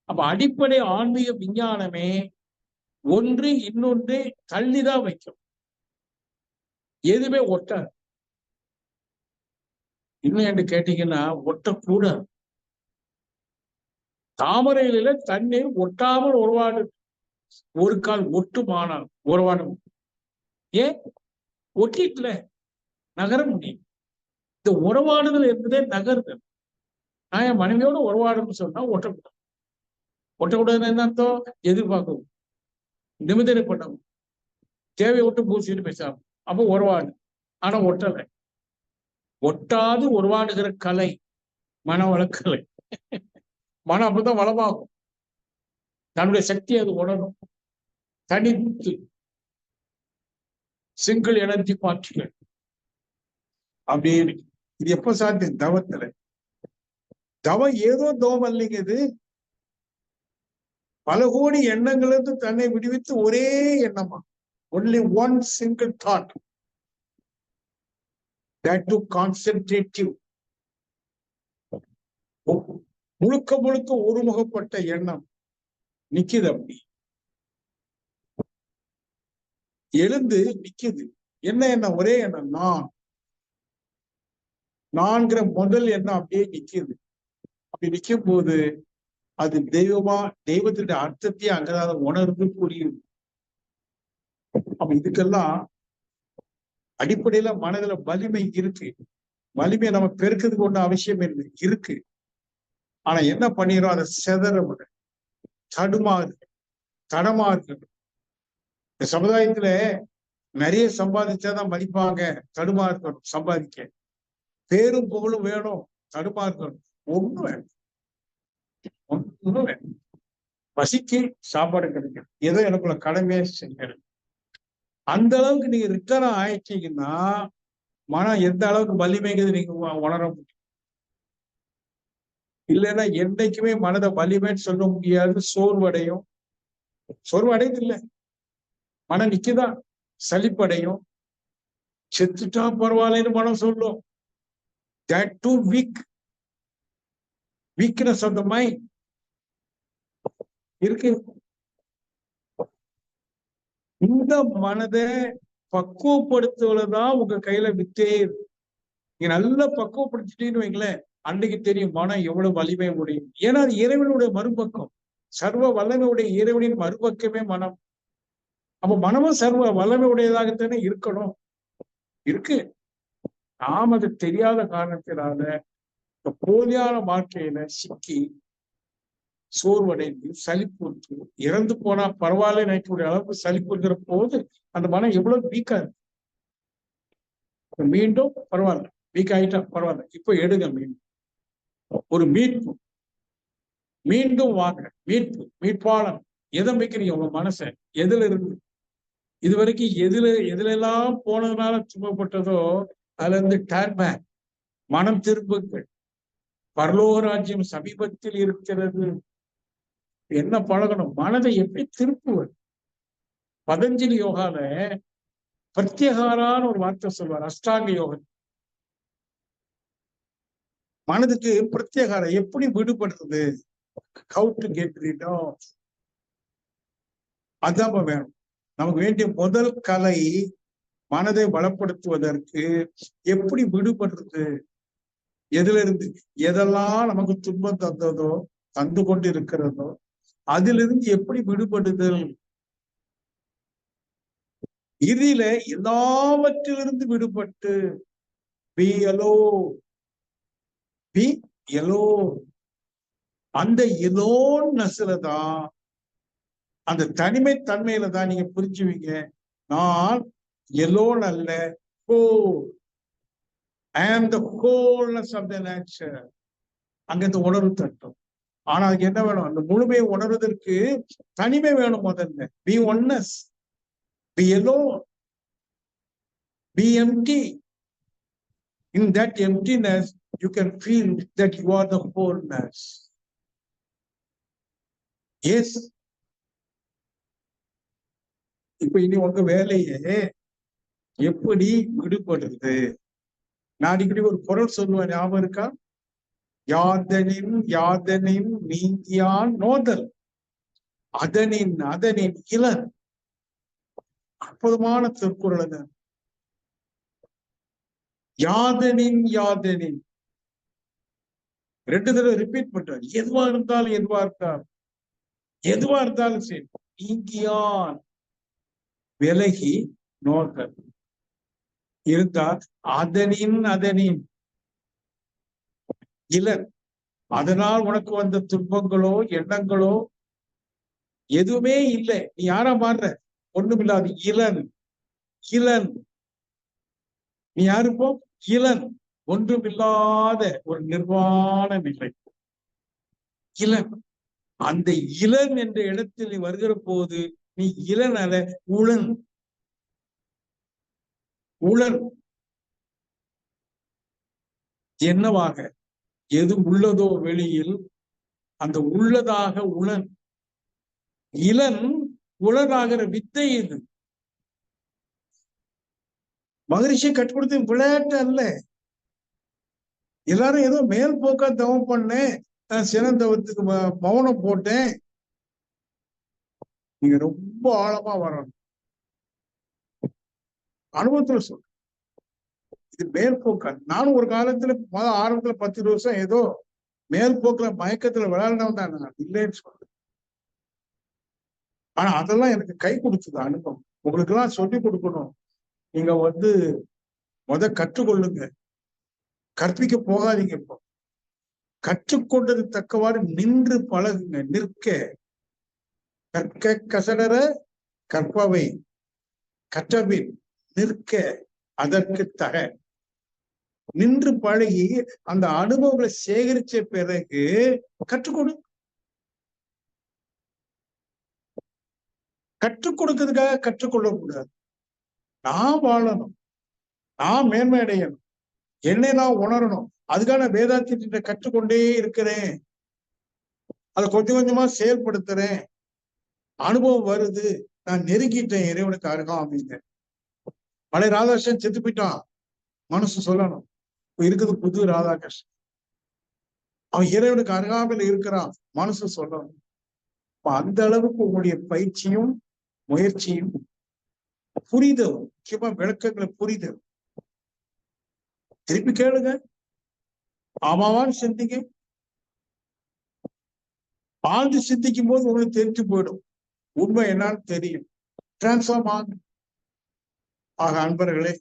அப்ப அடிப்படை ஆன்மீக விஞ்ஞானமே ஒன்று இன்னொன்று தள்ளிதான் வைக்கும், எதுவுமே ஒட்டாது. இன்னும் என்று கேட்டீங்கன்னா ஒட்டக்கூடாது. தாமரையில தண்ணீர் ஒட்டாமல் உருவாடு, ஒரு கால் ஒட்டுமானால் உருவாடும். ஏன்? ஒட்டிட்டுல நகர முடியும். இந்த உறவாடுதல் என்பதே நகருதல். நான் என் மனைவியோட உறவாடுன்னு சொன்னா ஒட்டக்கூடாது. ஒட்டக்கூடாதுன்னு என்ன அர்த்தம்? எதிர்பார்க்கவும், நிமிதனை பண்ணவும், தேவையை விட்டு பூசிட்டு பேசாம, அப்போ உறவாடு. ஆனா ஒட்டலை. ஒட்டாது உருவாடுகிற கலை மனவளக்கலை. மனம் அப்படிதான் வளமாகும். தன்னுடைய சக்தியை அது உணரும். தனித்து சிங்கிள் எனர்ஜி பார்ட்டிகள் அப்படின்னு. இது எப்ப சாத்தியம்? தவத்துல. தவம் ஏதோ தவம் இல்லைங்க இது. பல கோடி எண்ணங்களுக்கு தன்னை விடுவித்து ஒரே எண்ணமா, only one single thought, that to concentrate you. முழுக்க முழுக்க ஒருமுகப்பட்ட எண்ணம் நிக்குது. அப்படி எழுந்து நிக்குது. என்ன எண்ணம்? ஒரே எண்ணம், நான்கிற முதல் எண்ணம் அப்படியே நிக்குது. அப்படி நிக்கும் போது அது தெய்வமா, தெய்வத்துடைய அர்த்தத்தையே அங்கதான் உணர்ந்து புரியுது. அப்ப இதுக்கெல்லாம் அடிப்படையில மனதுல வலிமை இருக்கு. வலிமையை நம்ம பெருக்கிறதுக்கு ஒன்றும் அவசியம் இல்லை, இருக்கு. ஆனா என்ன பண்ணிடுறோம்? அதை செதற விட, தடமாறு. இந்த சமுதாயத்துல நிறைய சம்பாதிச்சாதான் மதிப்பாங்க. தடுமாறுக்கணும். சம்பாதிக்க பேரும் புகழும் வேணும், தடுமாறுக்கணும். ஒண்ணும் வேணும், ஒண்ணும் வேணும். பசிக்கு சாப்பாடு கிடைக்கும், ஏதோ எனக்குள்ள கடமையை செஞ்சு. அந்த அளவுக்கு நீங்க ரிட்டர்ன் ஆயிட்டீங்கன்னா மனம் எந்த அளவுக்கு வலிமைங்கிறது நீங்க உணர முடியும். இல்லைன்னா என்னைக்குமே மனதை வலிமைன்னு சொல்ல முடியாது. சோர்வடையும். சோர்வு அடையுது இல்ல, மனம் நிக்குதான், சலிப்படையும். செத்துட்டா பரவாயில்லன்னு மனம் சொல்லும். That too weak. Weakness of the mind இருக்கு. இந்த மனதை பக்குவப்படுத்துவதுதான் உங்க கையில வித்தே. நீங்க நல்லா பக்குவப்படுத்திட்டீங்கன்னு வைங்களேன், அன்னைக்கு தெரியும் மனம் எவ்வளவு வலிமை முடியும். ஏன்னா அது இறைவனுடைய மறுபக்கம், சர்வ வல்லமையுடைய இறைவனின் மறுபக்கமே மனம். அப்ப மனமும் சர்வ வல்லமை உடையதாகத்தானே இருக்கணும். இருக்கு. நாம் அது தெரியாத காரணத்தினால போலியான வாழ்க்கையில சிக்கி சோர்வடைந்து சலிப்புற்று இறந்து போனா பரவாயில்ல நினைக்கக்கூடிய அளவுக்கு சலிப்புங்கிற போது அந்த மனம் எவ்வளவு வீக்கா இருக்கு. மீண்டும் பரவாயில்ல, வீக் ஆயிட்டா பரவாயில்ல, இப்ப எடுங்க மீண்டும் ஒரு மீட்பு, மீண்டும் வாங்க மீட்பு, மீட்பாளன். எதை வைக்கிறீங்க உங்க மனசை? எதுல இருந்து இது வரைக்கும் எதுல எல்லாம் போனதுனால துன்பப்பட்டதோ அதுல இருந்து டர்ன் பேக், மனம் திரும்புங்கள், பரலோக ராஜ்யம் சமீபத்தில் இருக்கிறது. என்ன பழகணும்? மனதை எப்படி திருப்புவது? பதஞ்சலி யோகால பிரத்யேகாரான்னு ஒரு வார்த்தை சொல்வார். அஷ்டாங்க யோகம். மனதுக்கு பிரத்யேகாரம் எப்படி விடுபடுறது? How to get rid of. அதான் வேணும். நமக்கு வேண்டிய முதல் கலை மனதை பலப்படுத்துவதற்கு எப்படி விடுபடுறது? எதுல இருந்து எதெல்லாம் நமக்கு துன்பம் தந்ததோ, தந்து கொண்டு இருக்கிறதோ, அதிலிருந்து எப்படி விடுபடுதல்? இறுதியில எல்லாவற்றிலிருந்து விடுபட்டு be alone, be alone. அந்த எலோன்னஸ்ல தான், அந்த தனிமை தன்மையில தான் நீங்க புரிஞ்சுவீங்க, நான் எலோன் அல்ல, whole. I am the wholeness of the nature. அங்க இந்த உணர்வு தட்டும். ஆனா அதுக்கு என்ன வேணும்? அந்த முழுமையை உணர்வதற்கு தனிமை வேணும். முதல்ல be oneness, be alone, be empty. In that emptiness you can feel that you are the wholeness. Yes. இப்ப இனி உங்க வேலையே எப்படி விடுபடுறது? நான் அடிக்கடி ஒரு குரல் சொல்லுவேன், ஞாபகம் இருக்கா? யாதனின் நீங்கியான் நோதல், அதனின் இளன். அற்புதமான திருக்குறள். யாதனின் 2 தடவை ரிப்பீட் பண்றாரு. எதுவா இருந்தாலும் சரி, நீங்கியான் விலகி நோதல் இருந்தா அதனின் இளன். அதனால் உனக்கு வந்த துன்பங்களோ எண்ணங்களோ எதுவுமே இல்லை. நீ யாரா மாறுற? ஒண்ணுமில்லாது இளன். நீ யாருப்போ? இளன். ஒன்றுமில்லாத ஒரு நிர்வாண நிலை இளன். அந்த இளன் என்ற இடத்தில் நீ வருகிற போது நீ இளன் அல்ல, உளன். என்னவாக? எது உள்ளதோ வெளியில் அந்த உள்ளதாக உளன். இளன் உளனாகிற வித்தை இது. மகரிஷியை கற்றுக் கொடுத்து விளையாட்டு அல்ல. எல்லாரும் ஏதோ மேல் போக்கா தவம் பண்ணேன், சினந்தவத்துக்கு மௌனம் போட்டேன். நீங்க ரொம்ப ஆழமா வரணும். அனுபவத்துல சொல்ற இது மேல் போக்கா. நானும் ஒரு காலத்துல ஆரம்பத்துல 10 வருஷம் ஏதோ மேல் போக்குல மயக்கத்துல விளையாடினவன் தான் நான், இல்லைன்னு சொல்றேன். ஆனா அதெல்லாம் எனக்கு கை கொடுத்தது அனுபவம். உங்களுக்கு எல்லாம் சொல்லி கொடுக்கணும். நீங்க கற்றுக்கொள்ளுங்க, கற்பிக்க போகாதீங்க. இப்போ கற்றுக்கொண்டது தக்கவாறு நின்று பழகுங்க. கற்க கசடர கற்பவை கற்றபின் நிற்க அதற்கு தக. நின்று பழகி அந்த அனுபவங்களை சேகரிச்ச பிறகு கற்றுக்கொடு. கற்றுக் கொடுக்கிறதுக்காக கற்றுக்கொள்ள கூடாது. நான் வாழணும். நான் மேன்மை அடையணும், என்னை நான் உணரணும். அதுக்கான வேதாத்தியத்தை கற்றுக்கொண்டே இருக்கிறேன், அதை கொஞ்சம் கொஞ்சமா செயல்படுத்துறேன், அனுபவம் வருது, நான் நெருங்கிட்டேன் இறைவனுக்கு அருகாமைங்க. பழைய ராதாகிருஷ்ணன் செத்து போயிட்டான், மனசு சொல்லணும், இருக்குது புது ராதாகிருஷ்ணன், அவன் இறைவனுக்கு அருகாமையில் இருக்கிறான், மனசு சொல்லணும். அந்த அளவுக்கு உங்களுடைய பயிற்சியும் முயற்சியும் புரிதல், முக்கியமா விளக்கங்களை புரிதல். திருப்பி கேளுங்க, ஆமாவான்னு சிந்திங்க. ஆழ்ந்து சிந்திக்கும் போது உங்களுக்கு தெரிஞ்சு போயிடும், உண்மை என்னன்னு தெரியும், டிரான்ஸ்ஃபார்ம் ஆகும். ஆக அன்பர்களே,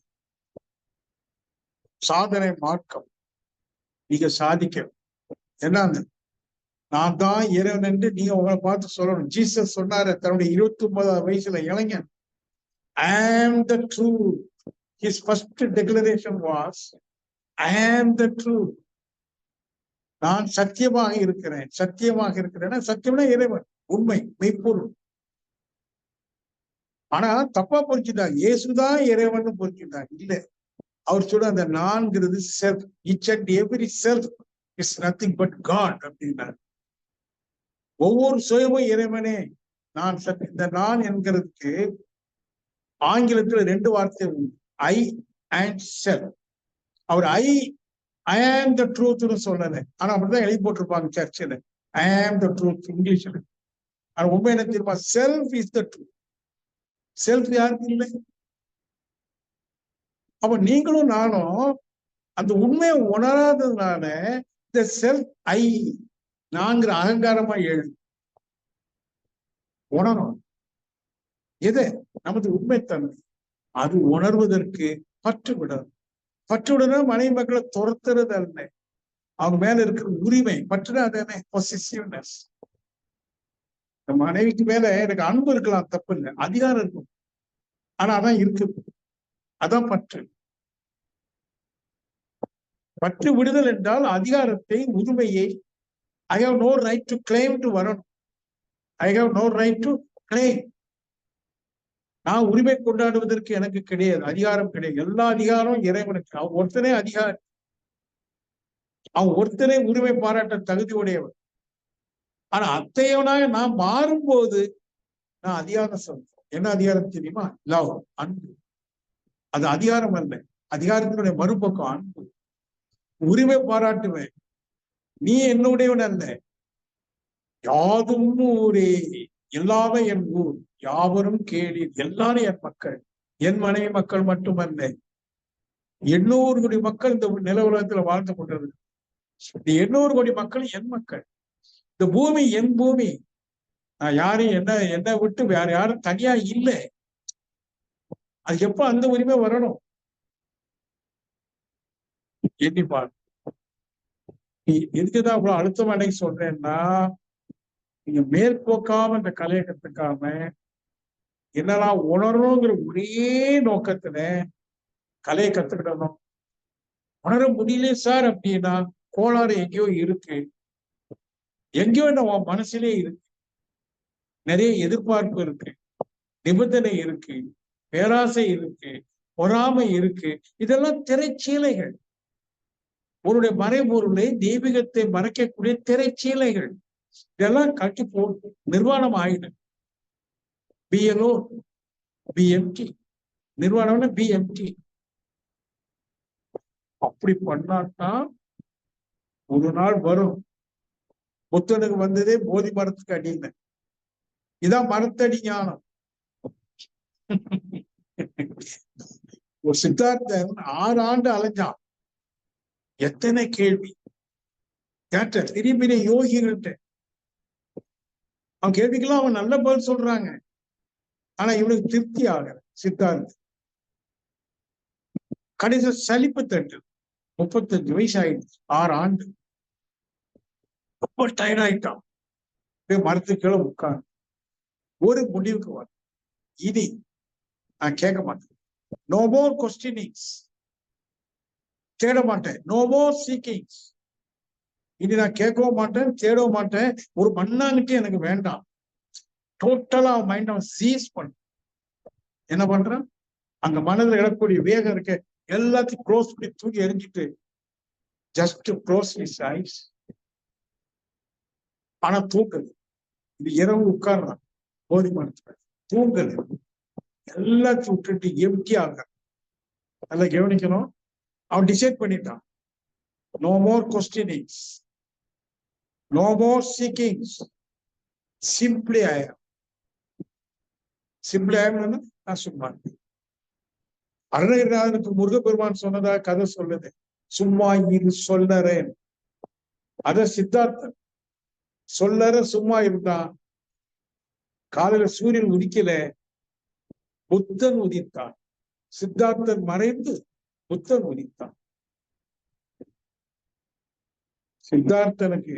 சாதனை மார்க்கம் நீங்க சாதிக்க என்னன்னு, நான் தான் இறைவன் என்று நீங்க உங்களை பார்த்து சொல்லணும். ஜீசஸ் சொன்னாரு தன்னுடைய 29வது வயசுல, இளைஞன், I am the truth. His first declaration was, I am the truth. நான் சத்தியமாக இருக்கிறேன், சத்தியமாக இருக்கிறேன்னா சத்தியம்னா இறைவன், உண்மை, மெய்ப்பொருள். ஆனா தப்பா புரிஞ்சுட்டாங்க, இயேசுதான் இறைவன் புரிஞ்சுட்டாங்க. இல்ல, அவர் சொல்ற அந்த நான்கிறது self, each and every self is nothing but God அப்படின்னாரு. ஒவ்வொரு சுயமும் இறைவனே. நான் இந்த நான் என்கிறதுக்கு ஆங்கிலத்துல 2 வார்த்தை உண்டு, ஐ அண்ட் செல்ஃப். அவர் ஐ ஆம் த ட்ரூத்னு சொல்லல, ஆனா அப்படிதான் எழுதி போட்டிருப்பாங்க சர்ச்சில், ஐ ஆம் த ட்ரூத் இங்கிலீஷ்ல. ஆனா உண்மை என்ன தெரியுமா, self is the truth. Self யாருக்கு இல்லை. அப்ப நீங்களும் நானும் அந்த உண்மையை உணராததுனால இந்த செல்ஃப் ஐ நான்கிற அகங்காரமா எழுது. உணரும் எது நமது உண்மைத்தன்மை, அது உணர்வதற்கு பற்றுவிடணும். பற்றுவிடணும் மனைவி மக்களை துரத்துறது அல்ல, அவங்க மேல இருக்கிற உரிமை பற்று, அதானே பொசசிவ்னஸ். மனைவிக்கு மேல எனக்கு அன்பு இருக்கலாம், தப்பு இல்லை, அதிகாரம் இருக்கும், ஆனா அதான் இருக்குது, அதான் பற்று. பற்று விடுதல் என்றால் அதிகாரத்தை, உரிமையை, I have no right to claim டு வரணும். I have no right to claim. நான் உரிமை கொண்டாடுவதற்கு எனக்கு கிடையாது, அதிகாரம் கிடையாது. எல்லா அதிகாரமும் இறைவனுக்கு. அவன் ஒருத்தனே அதிகாரி, அவன் ஒருத்தனே உரிமை பாராட்ட தகுதி உடையவன். ஆனா அத்தையவனாக நான் மாறும்போது நான் அதிகாரம் சொல்றேன். என்ன அதிகாரம் தெரியுமா? லவ், அன்பு. அது அதிகாரம் அல்ல, அதிகாரத்தினுடைய மறுபக்கம் அன்பு. உரிமை பாராட்டுவேன், நீ என்னுடையவன் அல்ல, யாதும் ஊரே எல்லாமே என் ஊர், யாவரும் கேளி, எல்லாரும் என் மக்கள், என் மனைவி மக்கள் மட்டுமல்ல, 800 கோடி மக்கள் இந்த நில உலகத்துல வாழ்ந்து கொண்டது. இந்த 800 கோடி மக்கள் என் மக்கள். இந்த பூமி என் பூமி. நான் யாரையும் என்ன விட்டு வேற யாரும் தனியா இல்லை. அது எப்ப அந்த உரிமை வரணும்? எண்ணிப்பார். எதுக்குதான் அவ்வளவு அழுத்தம் அடங்கி சொல்றேன்னா, நீங்க மேற்போக்காம இந்த கலையை கத்துக்காம என்னெல்லாம் உணரணுங்கிற ஒரே நோக்கத்துல கலையை கத்துக்கிடணும். உணர முடியல சார் அப்படின்னா கோளாறு எங்கேயோ இருக்கு, எங்கேயோ நம்ம மனசுலே இருக்கு. நிறைய எதிர்பார்ப்பு இருக்கு, நிபந்தனை இருக்கு, பேராசை இருக்கு, பொறாமை இருக்கு. இதெல்லாம் திரைச்சீலைகள். உன்னுடைய மறைபொருளை, தெய்வீகத்தை மறைக்கக்கூடிய திரைச்சீலைகள். இதெல்லாம் கட்டி போட்டு நிர்வாணம் ஆயிடும். பிஎல்ஓ பிஎம்டி நிர்வாணம்னா பிஎம்டி. அப்படி பண்ணாதான் ஒரு நாள் வரும். புத்தனுக்கு வந்ததே போதி மரத்துக்கு அடியில. இதான் மரத்தடி ஞானம். ஒரு சித்தார்த்தன் 6 ஆண்டு அலைஞ்சான். எத்தனை கேள்வி கேட்ட பெரிய பெரிய யோகிகள்கிட்ட. அவன் கேள்விக்கெல்லாம் அவன் நல்ல பதில் சொல்றாங்க. ஆனா இவனுக்கு திருப்தி ஆகல. சித்தார்த்தன் கடைசி சலிப்பு தட்டு. 35 வயசு ஆயிடுச்சு, 6 ஆண்டு. ரொம்ப டயர்ட் ஆயிட்டான். மரத்துக்கு கீழே உட்கார்ந்து ஒரு முடிவுக்கு வர, இனி நான் கேட்க மாட்டேன். No more questionings. தேட மாட்டேன். No more seekings. இனி நான் கேட்கவும் மாட்டேன், தேடவும் மாட்டேன். ஒரு மண்ணாங்கிட்டே எனக்கு வேண்டாம். டோட்டலா மைண்ட் அவன் சீஸ் பண்ண. என்ன பண்றான்? அங்க மனதில் எழக்கூடிய வேகம் இருக்க, எல்லாத்தையும் க்ளோஸ் பண்ணி தூக்கி எரிஞ்சிட்டு ஜஸ்ட் க்ளோஸ் ஹிஸ் ஐஸ். ஆனா தூங்கல். இது இரவு உட்கார்றான் போதிமானத்துல, தூங்கல். எல்லாத்தையும் விட்டுட்டு எம்டி ஆக. நல்லா கவனிக்கணும். அவன் டிசைட் பண்ணிட்டான், no more questionings, no more seekings, simply I am. Simply I ஆம் நான் சும்மா. அருணகிரிநாதனுக்கு முருகப்பெருமான் சொன்னதா கதை சொல்லுது, சும்மா இரு சொல்லறேன். அத சித்தார்த்தன் சொல்லற சும்மா இருந்தான். காலையில சூரியன் உதிக்கல, புத்தன் உதித்தான். சித்தார்த்தன் மறைந்து புத்தன் உதித்தான். சித்தார்த்தனுக்கு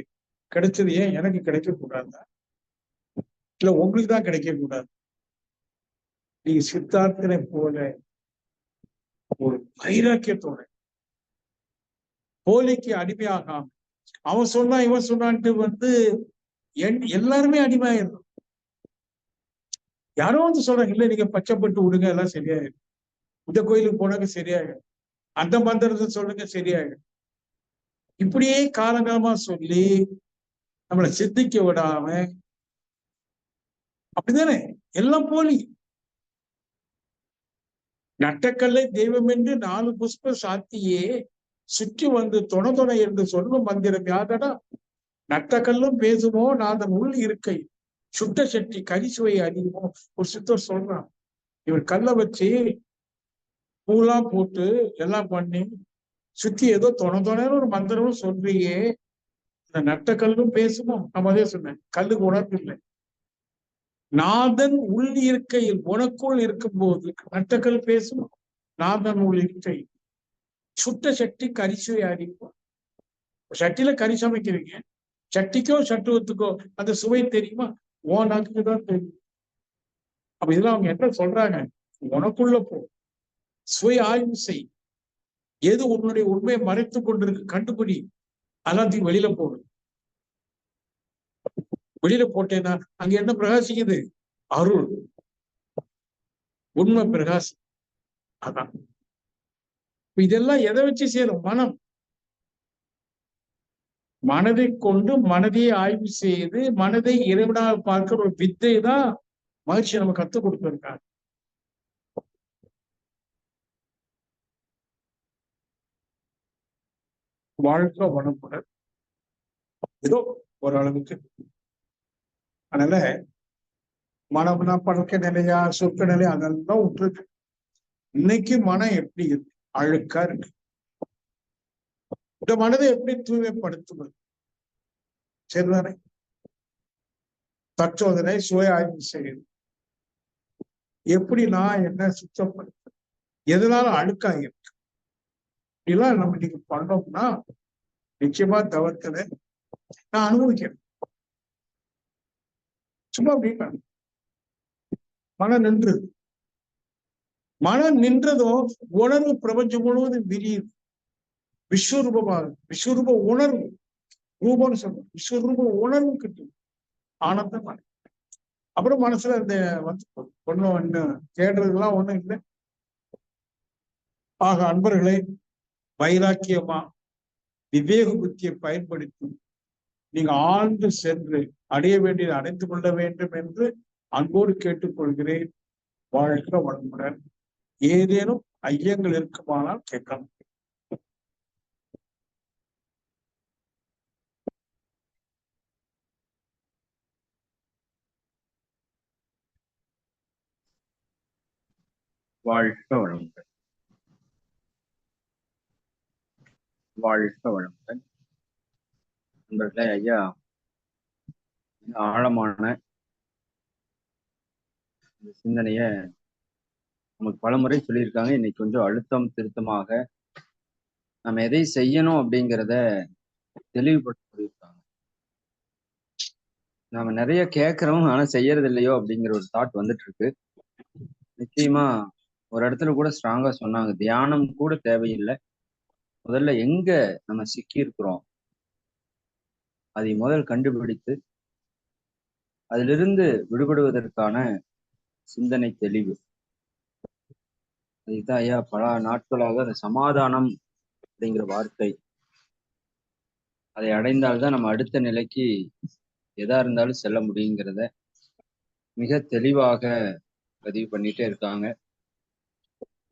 கிடைச்சது ஏன் எனக்கு கிடைக்க கூடாதா? இல்ல உங்களுக்கு தான் கிடைக்க கூடாது? நீங்க சித்தார்த்தனை போல ஒரு வைராக்கியத்தோட, போலிக்கு அடிமையாகாம, அவன் சொன்னா இவன் சொன்னான்ட்டு எல்லாருமே அடிமையாயிரும். யாரோ வந்து சொல்றாங்க, இல்ல நீங்க பச்சைப்பட்டு விடுங்க எல்லாம் சரியாயிடும், இந்த கோயிலுக்கு போனாங்க சரியாயிடும், அந்த மந்திரத்தை சொல்லுங்க சரியாயிடும். இப்படியே காலங்காலமா சொல்லி நம்மளை சித்திக்க விடாம, அப்படிதானே எல்லாம் போலி. நட்டக்கல்லை தெய்வம் என்று 4 புஷ்ப சாத்தியே சுற்றி வந்து தொண என்று சொல்லும் மந்திரம் யாதடா? நட்டக்கல்லும் பேசுமோ நாதன் உள் இருக்கை, சுட்ட சட்டி கரிசுவை அறியுமோ. ஒரு சித்தர் சொல்றான், இவர் கல்லை வச்சு பூலாம் போட்டு எல்லாம் பண்ணி சுத்தி ஏதோ தொணன்னு ஒரு மந்திரமும் சொல்றியே, இந்த நட்டக்கல்லும் பேசுமோ? நம்ம அதே சொன்னேன், கல்லுக்கு உணர்வு இல்லை. நாதன் உள் இருக்கையில், உனக்குள் இருக்கும் போது நட்டக்கல் பேசும். நாதன் உள் இருக்கை, சுட்ட சட்டி கரிசுவை அறியுமோ. சட்டியில கறி சமைக்கிறீங்க, சட்டிக்கோ சட்டுவத்துக்கோ அந்த சுவை தெரியுமா? ஓ நாக்குக்கு தான் தெரியும். அப்ப இதெல்லாம் அவங்க என்ன சொல்றாங்க, உனக்குள்ள போ, சுவை ஆய்வு செய், எது உன்னுடைய உண்மையை மறைத்து கொண்டிருக்கு கண்டுபிடி, எல்லாத்தையும் வெளியில போடு. வெளியில போட்டேன்னா அங்க என்ன பிரகாசிக்குது? அருள், உண்மை பிரகாசி. அதான் இதெல்லாம் எதை வச்சு சேரும்? மனம். மனதை கொண்டு மனதையை ஆய்வு செய்து மனதை இறைவனாக பார்க்கிற ஒரு வித்தை தான் மகிழ்ச்சி நம்ம கத்துக் கொடுத்திருக்காங்க. வாழ்க்கை வளமுடன் ஏதோ ஓரளவுக்கு. அதனால மனம்னா பழக்க நிலையா சொற்க நிலையா அதெல்லாம் விட்டுருக்கு. இன்னைக்கு மனம் எப்படி இருக்கு? அழுக்கா இருக்கு. இந்த மனதை எப்படி தூய்மைப்படுத்துவது? சரிதானே? தற்சோதனை, சுய ஆய்வு செய்யுது. எப்படி நான் என்ன சுத்தப்படுத்த, எதனால அழுக்காயிருக்கு, இப்படிலாம் நம்ம இன்னைக்கு பண்ணோம்னா நிச்சயமா தவிர்க்கல. நான் அனுபவிக்கிறேன். சும்மா அப்படின்னா மனம் நின்றுது. மனம் நின்றதும் உணர்வு பிரபஞ்சம் முழுவதும் விரியுது. விஸ்வரூபமாக, விஸ்வரூப உணர்வு, ரூபம்னு சொல்றோம், விஸ்வரூப உணர்வு கிட்டும். ஆனந்தமா. அப்புறம் மனசுல இந்த வந்து ஒண்ணும் இன்னும் தேடுறதுலாம் ஒண்ணும் இல்லை. ஆக அன்பர்களை, வைராக்கியமா விவேக புத்தியை பயன்படுத்தி நீங்க ஆழ்ந்து சென்று அடைய வேண்டியதை அடைந்து கொள்ள வேண்டும் என்று அன்போடு கேட்டுக்கொள்கிறேன். வாழ்க வளமுடன். ஏதேனும் ஐயங்கள் இருக்குமானால் கேட்கலாம். வாழ்க வளமுடன். வாழ்க வளமுடன். நண்பர்களே, ஐயா ஆழமான இந்த சிந்தனைய நமக்கு பலமுறை சொல்லியிருக்காங்க. இன்னைக்கு கொஞ்சம் அழுத்தம் திருத்தமாக நம்ம எதை செய்யணும் அப்படிங்கிறத தெளிவுபடுத்த சொல்லியிருக்காங்க. நாம நிறைய கேட்கிறோம், ஆனா செய்யறது இல்லையோ அப்படிங்கிற ஒரு தாட் வந்துட்டு இருக்கு. நிச்சயமா ஒரு இடத்துல கூட ஸ்ட்ராங்கா சொன்னாங்க, தியானம் கூட தேவையில்லை, முதல்ல எங்க நம்ம சிக்கி இருக்கிறோம் அதை முதல் கண்டுபிடித்து அதிலிருந்து விடுபடுவதற்கான சிந்தனை தெளிவு. அதுதான் ஐயா பல நாட்களாக அந்த சமாதானம் அப்படிங்கிற வார்த்தை அதை அடைந்தால்தான் நம்ம அடுத்த நிலைக்கு எதா இருந்தாலும் செல்ல முடியுங்கிறத மிக தெளிவாக பதிவு பண்ணிட்டே இருக்காங்க.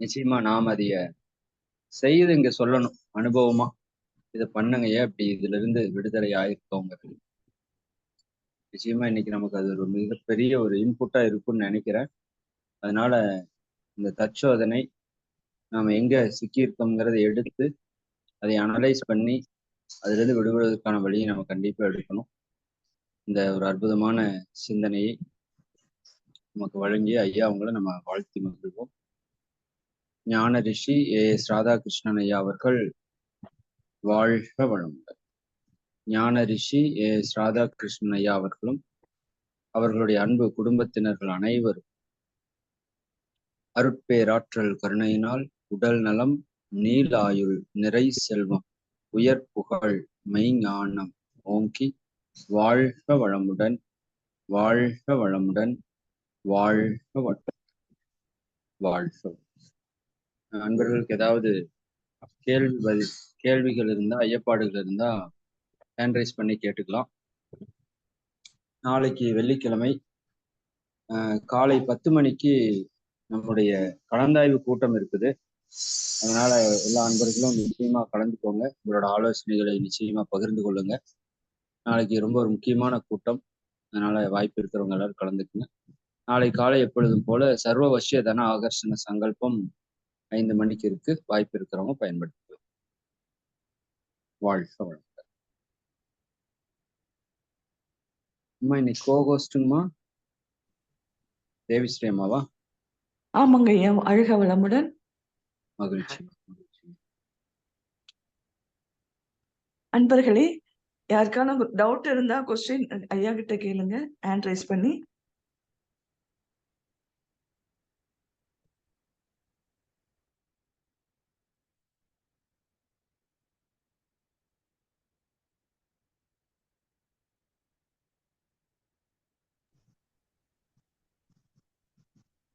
நிச்சயமா நாம் அதைய செய்து இங்க சொல்லணும் அனுபவமா. இதை பண்ணுங்க அப்படி இதுல இருந்து விடுதலை ஆயிருக்கோங்கிறது. நிச்சயமா இன்னைக்கு நமக்கு அது ஒரு மிகப்பெரிய ஒரு இன்புட்டா இருக்கும்னு நினைக்கிறேன். அதனால இந்த தற்சோதனை நாம எங்க சிக்கியிருக்கோங்கிறத எடுத்து அதை அனலைஸ் பண்ணி அதுல இருந்து விடுபடுவதற்கான வழியை நம்ம கண்டிப்பா எடுக்கணும். இந்த ஒரு அற்புதமான சிந்தனையை நமக்கு வழங்கிய ஐயா அவங்கள நம்ம வாழ்த்தி மகிழ்வோம். ஞான ரிஷி எஸ் ராதாகிருஷ்ணன் ஐயா அவர்கள் வாழ்க வளமுடன். ஞான ரிஷி எஸ் ராதாகிருஷ்ணன் ஐயா அவர்களும் அவர்களுடைய அன்பு குடும்பத்தினர்கள் அனைவரும் அருட்பேராற்றல் கருணையினால் உடல் நலம், நீலாயுள், நிறை செல்வம், உயர் புகழ், மெய்ஞானம் ஓங்கி வாழ்க வளமுடன், வாழ்க வளமுடன், வாழ்க வளமுடன், வாழ்க. நண்பர்களுக்கு ஏதாவது கேள்விகள் இருந்தா, ஐயப்பாடுகள் இருந்தா ஹேண்ட் ரைஸ் பண்ணி கேட்டுக்கலாம். நாளைக்கு வெள்ளிக்கிழமை காலை 10 மணிக்கு நம்முடைய கலந்தாய்வு கூட்டம் இருக்குது. அதனால எல்லா அன்பர்களும் நிச்சயமா கலந்துக்கோங்க. உங்களோட ஆலோசனைகளை நிச்சயமா பகிர்ந்து கொள்ளுங்க. நாளைக்கு ரொம்ப ஒரு முக்கியமான கூட்டம். அதனால வாய்ப்பு இருக்கிறவங்க எல்லாரும் கலந்துக்குங்க. நாளை காலை எப்பொழுதும் போல சர்வ வசிய தன ஆகர்ஷண சங்கல்பம் 5 மணிக்கு இருக்கு. வாய்ப்பு இருக்கிறவங்க பயன்படுத்திக்கலாம். வாழ்க வளமுடன். அம்மா இன்னைக்கு கோகோஸ்டுங்கம்மா தேவிஸ்ரீ அம்மாவா? ஆமாங்க ஐயா, அழுக வளமுடன். மகிழ்ச்சி. அன்பர்களே, யாருக்கான டவுட் இருந்தா கொஸ்டின் ஐயா கிட்ட கேளுங்க, ஹேண்ட் ரைஸ் பண்ணி.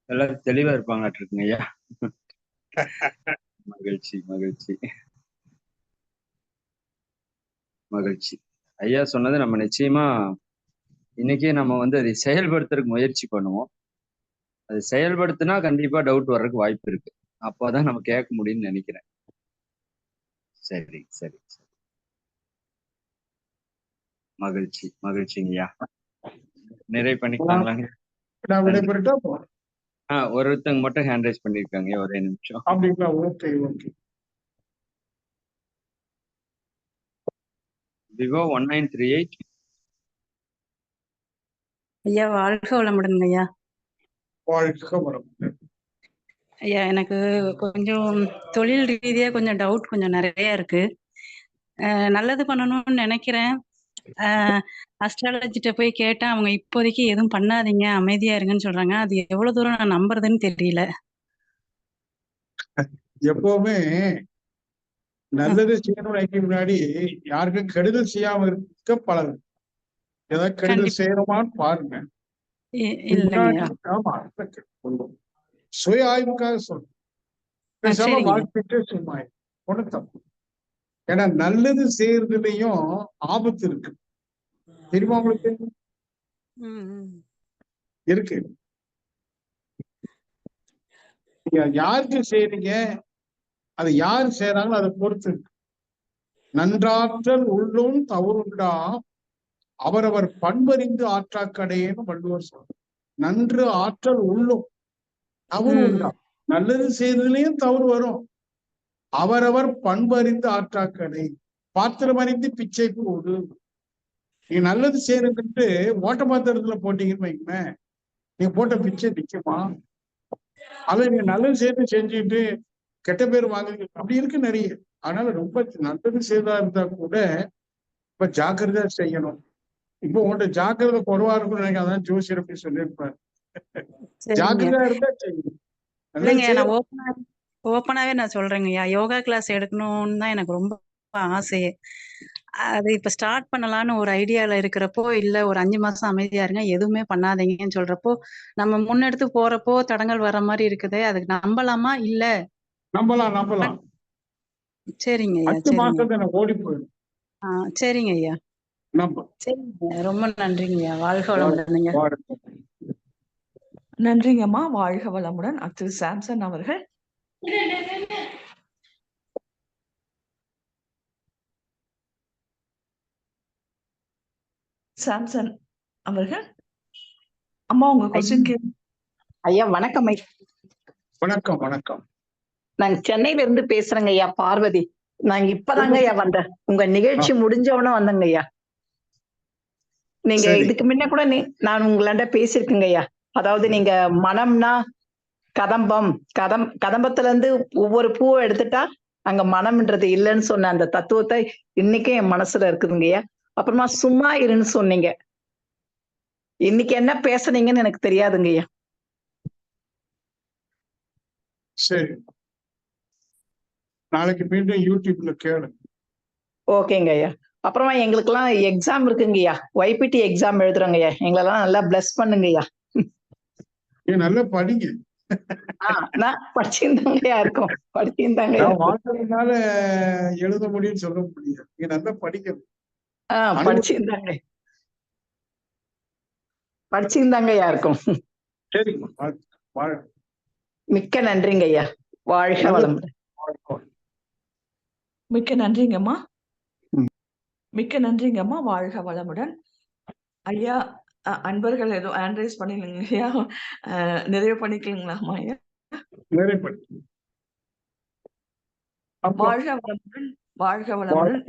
எல்லாரும் தெளிவா இருப்பாங்களாட்டு இருக்குங்க ஐயா. மகிழ்ச்சி மகிழ்ச்சி மகிழ்ச்சி. ஐயா சொன்னது நம்ம நிச்சயமா இன்னைக்கே நம்ம அதை செயல்படுத்துறதுக்கு முயற்சி பண்ணுவோம். அது செயல்படுத்தினா கண்டிப்பா டவுட் வர்றதுக்கு வாய்ப்பு இருக்கு. அப்பதான் நம்ம கேட்க முடியும்னு நினைக்கிறேன். சரி சரி சரி. மகிழ்ச்சி மகிழ்ச்சிங்கய்யா. நிறைவு பண்ணிக்கலாங்களாங்க? நான் விடைபெறட்டா? ஒருத்தங்க மட்டும் ஹேண்ட் ரைஸ் பண்ணிருக்காங்க. ஒரே நிமிஷம். அப்படிங்களா? Okay okay. விவோ 1938. ஐயா வாழ்க வளமுடன் ஐயா. வாழ்க வளமுடன். ஐயா எனக்கு கொஞ்சம் தொழில் ரீதியா கொஞ்சம் டவுட் கொஞ்சம் நிறைய இருக்கு. நல்லது பண்ணணும்னு நினைக்கிறேன். அஸ்ட்ராலஜிட்ட போய் கேட்டா அவங்க இப்போதைக்கு எதுவும் பண்ணாதீங்க, அமைதியா இருங்கன்னு சொல்றாங்க. அது எவ்வளவு தூரம் நான் நம்புறதுன்னு தெரியல. எப்பவுமே நல்லது செய்யணும் முன்னாடி யாருக்கும் கெடுதல் செய்யாம இருக்க பழகு. ஏதாவது கெடுதல் செய்யறோமான்னு பாருங்க. ஆமா, சுய ஆய்வுக்காக சொல்றேன். வாழ்க்கைக்கு சும்மா ஒண்ணு தப்பு. ஏன்னா நல்லது செய்யறதுலயும் ஆபத்து இருக்கு. தெரியுமா உங்களுக்கு? இருக்கு. யாருக்கு செய்யறீங்க, அது யாரு செய்யறாங்களோ அதை பொறுத்து இருக்கு. நன்றாற்றல் உள்ளும் தவறுண்டா அவரவர் பண்பறிந்து ஆற்றாக்கடையேன்னு வள்ளுவர் சொல்றார். நன்று ஆற்றல் உள்ளும் தவறு உண்டா. நல்லது செய்யறதுலயும் தவறு வரும். அவரவர் பண்பறிந்து ஆற்றாக்கடை, பாத்திரம் அறிந்து பிச்சை போடு. நீங்க நல்லது செய்யறதுன்ட்டு ஓட்ட பாத்திரத்துல போட்டீங்கன்னு வைங்களேன், நீங்க போட்ட பிச்சை நிக்குமா? அதை நீங்க நல்லது செய்யறது செஞ்சுட்டு கெட்ட பேர் வாங்குறீங்க, அப்படி இருக்கு நிறைய. அதனால ரொம்ப நல்லது செய்தா இருந்தா கூட இப்ப ஜாக்கிரதையா செய்யணும். இப்போ உங்கள்ட்ட ஜாக்கிரதை குறைவா இருக்கும்னு நினைக்க, அதான் ஜோசியர் அப்படி சொல்லியிருப்பாரு. ஜாக்கிரதையா இருந்தா செய்யணும். ஓப்பனாவே நான் சொல்றேங்கய்யா, யோகா கிளாஸ் எடுக்கணும்னு தான் எனக்கு ரொம்ப ஆசையே. அது இப்ப ஸ்டார்ட் பண்ணலான்னு ஒரு ஐடியால இருக்கிறப்போ, இல்ல ஒரு 5 மாசம் அமைதியா இருங்க. எதுவுமே பண்ணாதீங்கன்னு சொல்றப்போ, நம்ம முன்னெடுத்து போறப்போ தடங்கல் வர்ற மாரி இருக்குதே! அதுக்கு நம்பலாமா? இல்ல நம்பலாம். சரிங்க ஐயா, 5 சரிங்க. மாசம் தானே ஓடி போயிடும். ஆ சரிங்க ஐயா. நம்பு. சரிங்க. ரொம்ப நன்றிங்க ஐயா. வாழ்க வாழ்க, வளமுடனுங்க. வாழ்க. நன்றிங்கம்மா. வாழ்க வளமுடன். அடுத்தது சாம்சன் அவர்கள். சாம்சன் அவர்கள். அம்மா உங்க கொஸ்டின் கேளுங்க. ஐயா வணக்கம் ஐயா. வணக்கம், வணக்கம். நாங்க சென்னையில இருந்து பேசுறேங்க ஐயா, பார்வதி. நாங்க இப்பதாங்க ஐயா வந்தேன். உங்க நிகழ்ச்சி முடிஞ்சவன வந்தேங்க ஐயா. நீங்க சரி. இதுக்கு முன்ன கூட நான் உங்களாண்ட பேசியிருக்கேங்க ஐயா. அதாவது நீங்க மனம்னா கதம்பத்துல இருந்து ஒவ்வொரு பூவை எடுத்துட்டா அங்க மனம்ன்றது இல்லைன்னு சொன்ன அந்த தத்துவத்தை இன்னைக்கும் என் மனசுல இருக்குதுங்க ஐயா. அப்புறமா சும்மா இருன்னு சொன்னீங்க. இன்னைக்கு என்ன பேசுனீங்கன்னு எனக்கு தெரியாதுங்க ஐயா. சரி, நாளைக்கு மீண்டும் யூடியூப்ல கேளு. ஓகேங்க ஐயா. அப்புறமா எங்களுக்கெல்லாம் எக்ஸாம் இருக்குங்கய்யா. YPT எக்ஸாம் எழுதுறோங்கய்யா. எங்களெல்லாம் நல்லா பிளஸ் பண்ணுங்கய்யா. நீ நல்லா படிங்க. நான் படிச்சிருந்தாங்கய்யா இருக்கோம். படிச்சிருந்தாங்கய்யா நான் இருக்கோம். வாழ்க்கையினால எழுத முடியும்னு சொல்ல முடியாது. நீ நல்லா படிக்கணும். படிச்சிருந்தாங்கய்யா இருக்கோம். சரி, வாழ். மிக்க நன்றிங்க ஐயா. வாழ்க வளமுடன். மிக்க நன்றிங்கம்மா. ம். மிக்க நன்றிங்கம்மா. வாழ்க வளமுடன். ஐயா, அன்பர்கள் ஏதோ ஹேண்ட் ரைஸ் பண்ணிருங்க ஐயா. நிறைவு பண்ணிக்கலாங்களாம்மா ஐயா? நிறைவு பண்ணு. அப்புறம் வாழ்க வளமுடன். வாழ்க வளமுடன்.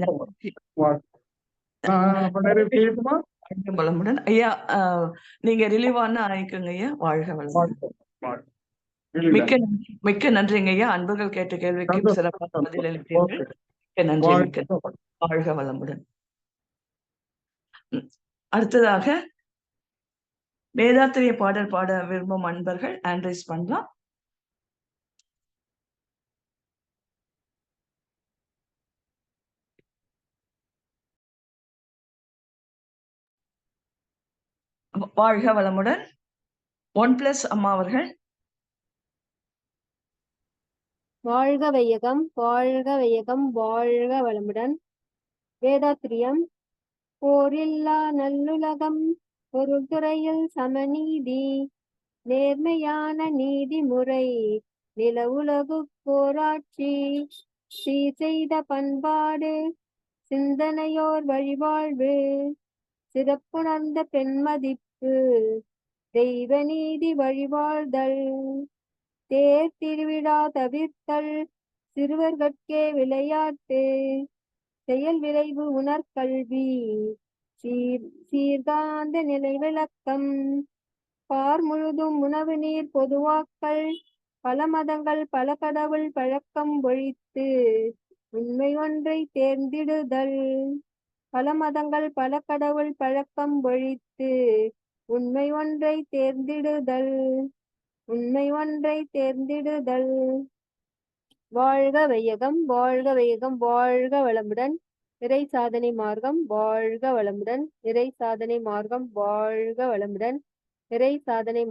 நிறைவு செய்யணுமா? வாழ்க வளமுடன். ஐயா, நீங்க ரிலீவான ஆயிக்குங்க ஐயா. வாழ்க வளமுடன். மிக்க நன்றிங்க ஐயா. அன்பர்கள் கேட்ட கேள்விக்கும் சிறப்பாக பதில் அளித்தீர்கள். மிக்க நன்றி. மிக்க வாழ்க வளமுடன். அடுத்ததாக வேதாத்திரிய பாடல் பாட விரும்பும் அன்பர்கள் ஹேண்ட் ரைஸ் பண்ணலாம். வாழ்க வளமுடன். 1+ அம்மா அவர்கள். வாழ்க வையகம், வாழ்க வையகம், வாழ்க வளமுடன். வேதாத்திரியம். போரில்லா நல்லுலகம், பொருள்துறையில் சமநீதி, நேர்மையான நீதிமுறை, நில உலகு போராட்சி, செய்த பண்பாடு, சிந்தனையோர் வழிவாழ்வு, சிறப்புணர்ந்த பெண்மதிப்பு, தெய்வ நீதி வழிவாழ்தல், தேர் திருவிழா தவிர்த்தல், சிறுவர்கட்கே விளையாட்டு, செயல் விளைவு உணர்கல்வி, சீர்காந்த நிலை விளக்கம், பார் முழுதும் உணவு நீர் பொதுவாக்கல், பல மதங்கள் பல கடவுள் பழக்கம் ஒழித்து, உண்மை ஒன்றை தேர்ந்திடுதல், பல மதங்கள் பல கடவுள் பழக்கம் ஒழித்து, உண்மை ஒன்றை தேர்ந்திடுதல், உண்மை ஒன்றை தேர்ந்திடுதல். வாழ்க வையகம், வாழ்க வையகம், வாழ்க வளமுடன். இறை சாதனை மார்க்கம், வாழ்க வளமுடன். இறை சாதனை மார்க்கம், வாழ்க வளமுடன். இறை சாதனை